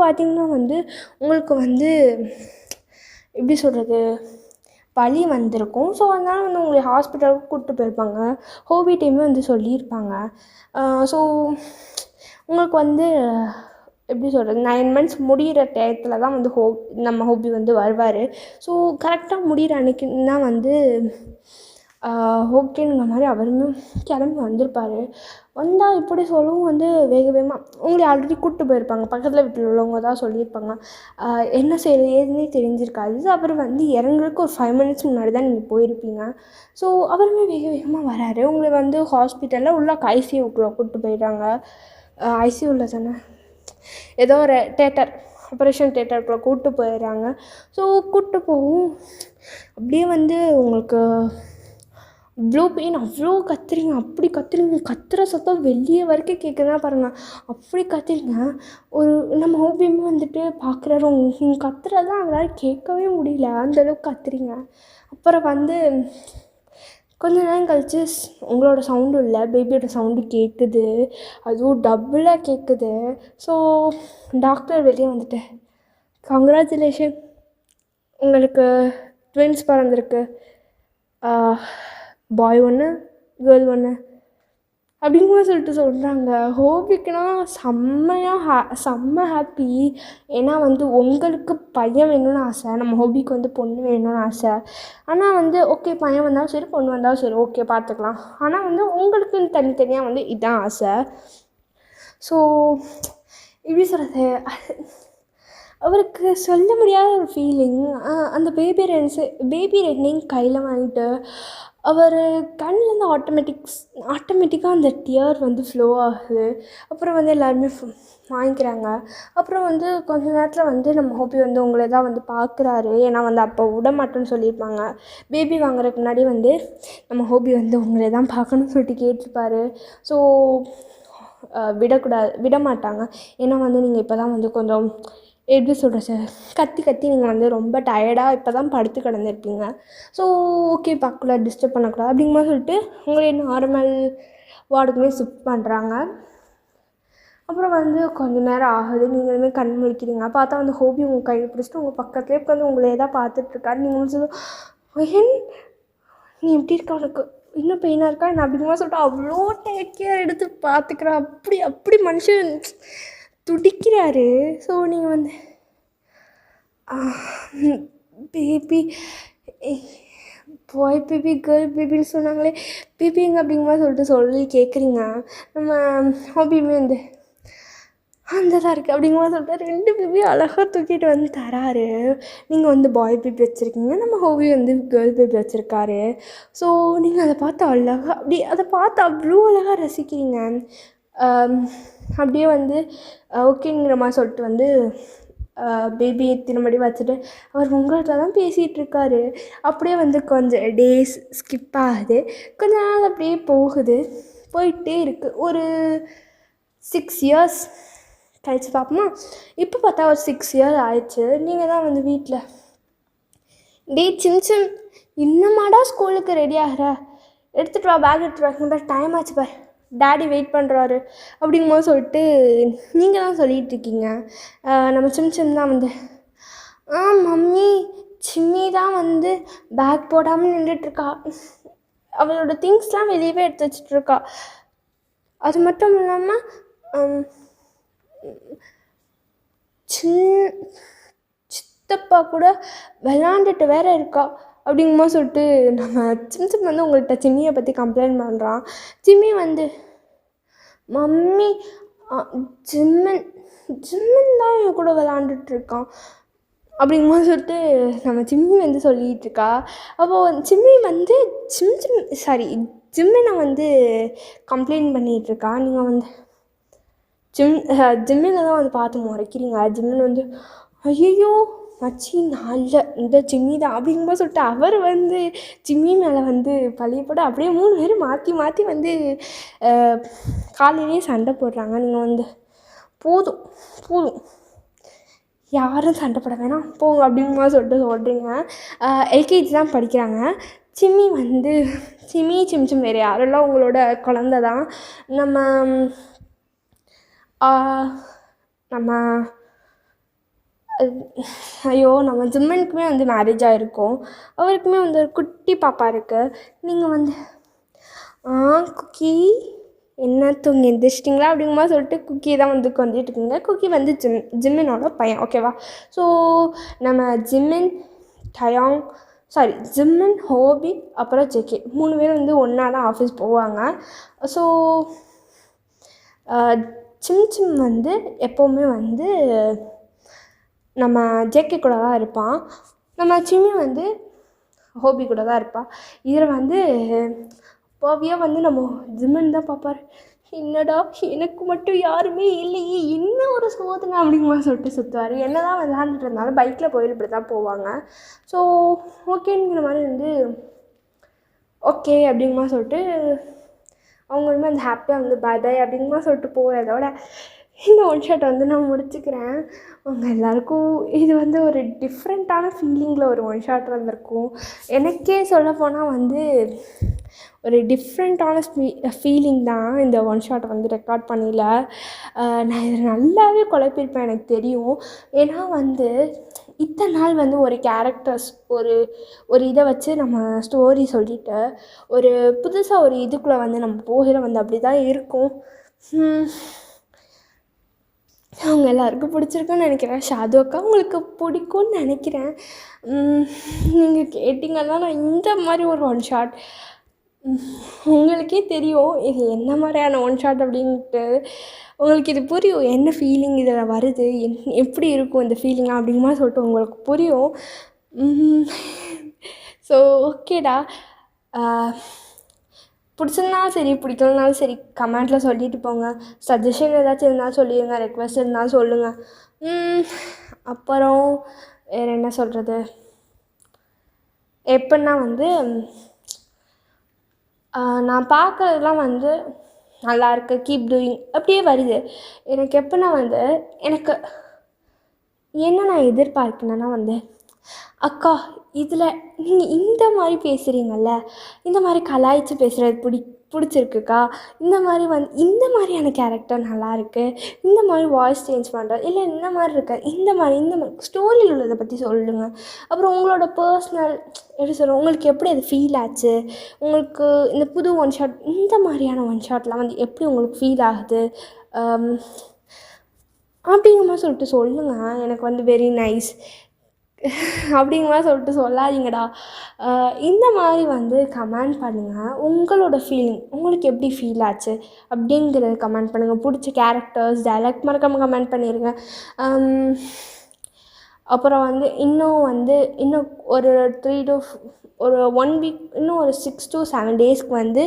பார்த்தீங்கன்னா வந்து உங்களுக்கு வந்து எப்படி சொல்கிறது, வலி வந்திருக்கும். ஸோ அதனால் வந்து உங்களை ஹாஸ்பிட்டலுக்கு கூப்பிட்டு போயிருப்பாங்க. ஹோபி டைமே வந்து சொல்லியிருப்பாங்க. ஸோ உங்களுக்கு வந்து எப்படி சொல்கிறது, 9 months முடிகிற டயத்தில் தான் வந்து நம்ம ஹோபி வந்து வருவார். ஸோ கரெக்டாக முடிகிற அன்றைக்கி தான் வந்து ஓகேங்கிற மாதிரி அவருமே கிளம்பி வந்திருப்பார். வந்தால் இப்படி சொல்லவும் வந்து வேகமாக உங்களை ஆல்ரெடி கூப்பிட்டு போயிருப்பாங்க, பக்கத்தில் வீட்டில் உள்ளவங்க தான் சொல்லியிருப்பாங்க. என்ன செய்கிறது ஏதுன்னே தெரிஞ்சிருக்காது. அப்புறம் வந்து இறங்குறதுக்கு ஒரு 5 minutes முன்னாடி தான் நீங்கள் போயிருப்பீங்க. ஸோ அவருமே வேகமாக வராரு. உங்களை வந்து ஹாஸ்பிட்டலில் உள்ள ஐசியூக்குள்ளே கூப்பிட்டு போயிடுறாங்க. ஐசியூவில் தானே ஏதோ ஒரு ஆப்ரேஷன் தேட்டருக்குள்ளே கூப்பிட்டு போயிடுறாங்க. ஸோ கூப்பிட்டு போகவும் அப்படியே வந்து உங்களுக்கு அவ்வளோ பெயின், அவ்வளோ கத்துறீங்க, அப்படி கத்துறீங்க, கத்துற சத்தம் வெளியே வரைக்கும் கேட்குதுன்னா பாருங்கள், அப்படி கத்துறீங்க. நம்ம ஹோபியுமே வந்துட்டு பார்க்குறாரு, நீங்கள் கத்துறதான் அவரால் கேட்கவே முடியல, அந்தளவுக்கு கத்துறீங்க. அப்புறம் வந்து கொஞ்ச நேரம் கழித்து உங்களோட சவுண்டும் இல்லை, பேபியோட சவுண்டு கேட்குது, அதுவும் டபுளாக கேட்குது. ஸோ டாக்டர் வெளியே வந்துட்டு, கங்க்ராச்சுலேஷன், உங்களுக்கு ட்வின்ஸ் பிறந்திருக்கு, பாய் 1 கேர்ள் 1 அப்படிங்கும்போது சொல்கிறாங்க. ஹோபிக்குனா செம்ம ஹாப்பி. ஏன்னா வந்து உங்களுக்கு பையன் வேணும்னு ஆசை, நம்ம ஹோபிக்கு வந்து பொண்ணு வேணும்னு ஆசை. ஆனால் வந்து ஓகே, பையன் வந்தாலும் சரி பொண்ணு வந்தாலும் சரி ஓகே பார்த்துக்கலாம். ஆனால் வந்து உங்களுக்குன்னு தனித்தனியாக வந்து இதுதான் ஆசை. ஸோ எப்படி சொல்கிறது, அவருக்கு சொல்ல முடியாத ஒரு ஃபீலிங். அந்த பேபி ரெண்டையும் கையில் வாங்கிட்டு அவர் கண்ணிலேருந்து ஆட்டோமேட்டிக்காக அந்த டியர் வந்து ஃப்ளோ ஆகுது. அப்புறம் வந்து எல்லாருமே வாங்கிக்கிறாங்க. அப்புறம் வந்து கொஞ்ச நேரத்தில் வந்து நம்ம ஹோபி வந்து உங்களை தான் வந்து பார்க்குறாரு. ஏன்னா வந்து அப்போ விட மாட்டேன்னு சொல்லியிருப்பாங்க. பேபி வாங்குறதுக்கு முன்னாடி வந்து நம்ம ஹோபி வந்து உங்களை தான் பார்க்கணும்னு சொல்லிட்டு கேட்டிருப்பாரு. ஸோ விட மாட்டாங்க. ஏன்னா வந்து நீங்கள் இப்போ தான் வந்து கொஞ்சம் எப்படி சொல்கிறது, கத்தி நீங்கள் வந்து ரொம்ப டயர்டாக இப்போ தான் படுத்து கிடந்திருப்பீங்க. ஸோ ஓகே பார்க்கக்கூடாது, டிஸ்டர்ப் பண்ணக்கூடாது அப்படிங்கும்போது சொல்லிட்டு உங்களே நார்மல் வார்டுக்குமே ஷிஃப்ட் பண்ணுறாங்க. அப்புறம் வந்து கொஞ்சம் நேரம் ஆகுது, நீங்களுமே கண் முழிக்கிறீங்க. பார்த்தா வந்து ஹோபி உங்கள் கையில் பிடிச்சிட்டு உங்கள் பக்கத்துலேயே உட்காந்து உங்களே தான் பார்த்துட்ருக்காரு. நீங்கள் சொல்லுவோம், நீ எப்படி இருக்கா, உனக்கு இன்னும் பெயினாக இருக்கா என்ன அப்படிங்கும்போது சொல்லிட்டு அவ்வளோ டேக் கேர் எடுத்து பார்த்துக்குறா. அப்படி மனுஷன் துடிக்கிறாரு. ஸோ நீங்கள் வந்து பேபி பாய் பேபி கேர்ள் பேபின்னு சொன்னாங்களே, பேபிங்க அப்படிங்கும்போது சொல்லி கேட்குறீங்க. நம்ம ஹோபியுமே வந்து அந்த தான் இருக்குது அப்படிங்கும்போது சொல்லிட்டு 2 பேபியும் அழகாக தூக்கிட்டு வந்து தராரு. நீங்கள் வந்து பாய் பேபி வச்சுருக்கீங்க, நம்ம ஹோபி வந்து கேர்ள் பேபி வச்சுருக்காரு. ஸோ நீங்கள் அதை பார்த்து அவ்வளோ அழகாக ரசிக்கிறீங்க. அப்படியே வந்து ஓகேங்கிற மாதிரி சொல்லிட்டு வந்து பேபி திரும்படி வச்சுட்டு அவர் உங்கள்கிட்ட தான் பேசிகிட்ருக்காரு. அப்படியே வந்து கொஞ்சம் டேஸ் ஸ்கிப் ஆகுது, கொஞ்ச நாள் அப்படியே போயிட்டே இருக்குது. ஒரு 6 years கழிச்சு பார்ப்போமா. இப்போ பார்த்தா ஒரு 6 years ஆயிடுச்சு. நீங்கள் தான் வந்து வீட்டில் சின்ன இன்னமாடா ஸ்கூலுக்கு ரெடி ஆகிற, எடுத்துகிட்டு வா பேக் எடுத்துகிட்டு வா டைம் ஆச்சு பார் டேடி வெயிட் பண்ணுறாரு அப்படிங்கும்போது சொல்லிட்டு நீங்கள் தான் சொல்லிகிட்ருக்கீங்க. நம்ம சிம் தான் வந்து மம்மி சிம்மி தான் வந்து பேக் போடாமல் நின்றுட்டுருக்கா, அவளோட திங்ஸ்லாம் வெளியவே எடுத்து வச்சிட்ருக்கா. அது மட்டும் இல்லாமல் சித்தப்பா கூட விளாண்டுட்டு வேற இருக்கா அப்படிங்கும்போது சொல்லிட்டு நம்ம சிம் வந்து உங்கள்கிட்ட சிம்மியை பற்றி கம்ப்ளைண்ட் பண்ணுறான். சிம்மி வந்து மம்மி ஜிம்மன் தான் என் கூட விளாண்டுட்ருக்கான் அப்படிங்கும்போது சொல்லிட்டு நம்ம சிம்மி வந்து சொல்லிகிட்ருக்கா. அப்போது சிம்மி வந்து ஜிம்மனை வந்து கம்ப்ளைண்ட் பண்ணிகிட்ருக்கா. நீங்கள் வந்து ஜிம்மினை தான் வந்து பார்த்து முறைக்கிறீங்க. ஜிம்மன் வந்து ஐயோ மச்சி நான் இல்லை, இந்த ஜிம்மி தான் அப்படிங்கும்போது சொல்லிட்டு அவர் வந்து ஜிம்மி மேலே வந்து பழியப்பட அப்படியே 3 பேரும் மாற்றி வந்து காலையிலேயே சண்டை போடுறாங்க. நீங்கள் வந்து போதும் யாரும் சண்டை போட வேணாம் போங்க அப்படிங்கும்போது சொல்கிறீங்க. எல்கேஜி தான் படிக்கிறாங்க. சிம்மி சிம் வேறு யாரெல்லாம் உங்களோட குழந்த தான். நம்ம ஜிம்மனுக்குமே வந்து மேரேஜ் ஆகிருக்கும். அவருக்குமே வந்து ஒரு குட்டி பாப்பா இருக்குது. நீங்கள் வந்து குக்கி என்ன தூங்கி எந்திரிச்சிட்டிங்களா அப்படிங்கும்போது சொல்லிட்டு குக்கி தான் வந்து கொஞ்சிட்ருக்குங்க. குக்கி வந்து ஜிம்மனோட பையன், ஓகேவா? ஸோ நம்ம ஜிம்மன், ஹோபி அப்புறம் ஜேகே 3 பேரும் வந்து ஒன்றா தான் ஆஃபீஸ் போவாங்க. ஸோ சிம் வந்து எப்போவுமே வந்து நம்ம ஜேகே கூட தான் இருப்பான். நம்ம சிம்மி வந்து ஹோபி கூட தான் இருப்பாள். இதில் வந்து பாவியாக வந்து நம்ம ஜிம்மன் தான் பார்ப்பார். என்னடா எனக்கு மட்டும் யாருமே இல்லையே, என்ன ஒரு சோதனை அப்படிங்கும்போது சொல்லிட்டு சுற்றுவார். என்ன தான் விளாண்டுட்டு இருந்தாலும் பைக்கில் போயிட்டு இப்படி தான் போவாங்க. ஸோ ஓகேங்கிற மாதிரி வந்து ஓகே அப்படிங்குமா சொல்லிட்டு அவங்களுமே அந்த ஹாப்பியாக வந்து பை அப்படிங்குமா சொல்லிட்டு போகிறதோட இந்த ஒன் ஷாட் வந்து நான் முடிச்சுக்கிறேன். அவங்க எல்லாேருக்கும் இது வந்து ஒரு டிஃப்ரெண்ட்டான ஃபீலிங்கில் ஒரு ஒன் ஷாட் வந்திருக்கும். எனக்கே சொல்லப்போனால் வந்து ஒரு டிஃப்ரெண்ட்டான ஃபீலிங் தான் இந்த ஒன் ஷாட்டை வந்து ரெக்கார்ட் பண்ணல. நான் இதை நல்லாவே குழப்பிருப்பேன் எனக்கு தெரியும். ஏன்னா வந்து இத்தனை நாள் வந்து ஒரு கேரக்டர்ஸ் ஒரு இதை வச்சு நம்ம ஸ்டோரி சொல்லிவிட்டு ஒரு புதுசாக ஒரு இதுக்குள்ளே வந்து நம்ம போகிற வந்து அப்படி தான் இருக்கும். அவங்க எல்லாருக்கும் பிடிச்சிருக்குன்னு நினைக்கிறேன். ஷாது அக்கா உங்களுக்கு பிடிக்கும்னு நினைக்கிறேன். நீங்கள் கேட்டிங்கன்னா நான் இந்த மாதிரி ஒரு ஒன் ஷாட் உங்களுக்கே தெரியும் இது என்ன மாதிரியான ஒன் ஷாட் அப்படின்ட்டு. உங்களுக்கு இது புரியும், என்ன ஃபீலிங் இதில் வருது, எப்படி இருக்கும் இந்த ஃபீலிங்லாம் அப்படிங்குமா சொல்லிட்டு உங்களுக்கு புரியும். ஸோ ஓகேடா, பிடிச்சிருந்தாலும் சரி பிடிக்கலனாலும் சரி கமெண்ட்டில் சொல்லிட்டு போங்க. சஜஷன் ஏதாச்சும் இருந்தாலும் சொல்லிடுங்க, ரெக்வெஸ்ட் இருந்தாலும் சொல்லுங்கள். அப்புறம் வேறு என்ன சொல்கிறது, எப்படின்னா வந்து நான் பார்க்குறதுலாம் வந்து நல்லாயிருக்கு, கீப் டூயிங் அப்படியே வருது. எனக்கு எப்படின்னா வந்து எனக்கு என்ன நான் எதிர்பார்க்கணுன்னா வந்து அக்கா இதில் நீங்கள் இந்த மாதிரி பேசுகிறீங்கல்ல, இந்த மாதிரி கலாய்ச்சி பேசுகிறது பிடிச்சிருக்குக்கா, இந்த மாதிரியான கேரக்டர் நல்லாயிருக்கு, இந்த மாதிரி வாய்ஸ் சேஞ்ச் பண்ணுறது இல்லை இந்த மாதிரி இருக்க இந்த மாதிரி ஸ்டோரியில் உள்ளதை பற்றி சொல்லுங்கள். அப்புறம் உங்களோட பர்சனல் எப்படி சொல்கிறோம், உங்களுக்கு எப்படி அது ஃபீல் ஆச்சு, உங்களுக்கு இந்த புது ஒன் ஷாட் இந்த மாதிரியான ஒன் ஷாட்லாம் வந்து எப்படி உங்களுக்கு ஃபீல் ஆகுது அப்படிங்கிற மாதிரி சொல்லிட்டு சொல்லுங்கள். எனக்கு வந்து வெரி நைஸ் அப்படிங்கிற மாதிரி சொல்லிட்டு சொல்லாதீங்கடா. இந்த மாதிரி வந்து கமெண்ட் பண்ணுங்கள். உங்களோட ஃபீலிங் உங்களுக்கு எப்படி ஃபீல் ஆச்சு அப்படிங்கிறத கமெண்ட் பண்ணுங்கள். பிடிச்ச கேரக்டர்ஸ் டைலாக் மறக்காமல் கமெண்ட் பண்ணிடுங்க. அப்புறம் வந்து இன்னும் ஒரு 1 வீக் இன்னும் ஒரு 6 to 7 டேஸ்க்கு வந்து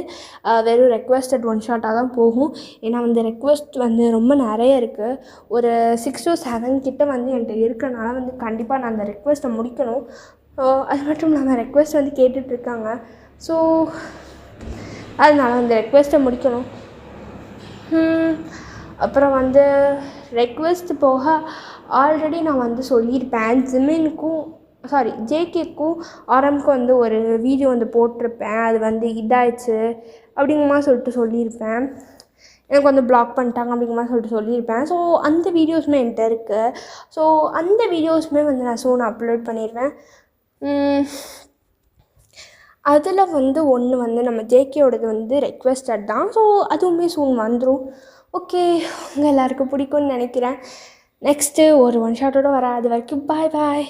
வெறும் ரெக்வெஸ்டட் ஒன் ஷாட்டாக தான் போகும். ஏன்னா வந்து ரெக்வெஸ்ட் வந்து ரொம்ப நிறைய இருக்குது. ஒரு 6 to 7 கிட்ட வந்து என்கிட்ட இருக்கிறனால வந்து கண்டிப்பாக நான் அந்த ரெக்வெஸ்ட்டை முடிக்கணும். அது மட்டும் இல்லாமல் ரெக்வெஸ்ட் வந்து கேட்டுட்ருக்காங்க. ஸோ அதனால் அந்த ரெக்வெஸ்ட்டை முடிக்கணும். அப்புறம் வந்து ரெக்வெஸ்ட் போக ஆல்ரெடி நான் வந்து சொல்லியிருப்பேன், ஜிம்மினுக்கும் ஜேகேக்கும் ஆரம்க்கும் வந்து ஒரு வீடியோ வந்து போட்டிருப்பேன். அது வந்து இதாகிடுச்சு அப்படிங்கிற மாதிரி சொல்லியிருப்பேன். எனக்கு வந்து பிளாக் பண்ணிட்டாங்க அப்படிங்கிற மாதிரி சொல்லியிருப்பேன். ஸோ அந்த வீடியோஸுமே என்கிட்ட இருக்குது. ஸோ அந்த வீடியோஸுமே வந்து நான் சூன் அப்லோட் பண்ணிடுவேன். அதில் வந்து ஒன்று வந்து நம்ம ஜேகேயோடது வந்து ரெக்வெஸ்டட் தான். ஸோ அதுவுமே சூன் வந்துடும். ஓகே, உங்கள் எல்லாருக்கும் பிடிக்கும்னு நினைக்கிறேன். நெக்ஸ்ட்டு ஒரு ஒன் ஷாட்டோடு வரேன். அது வரைக்கும் பாய் பாய்.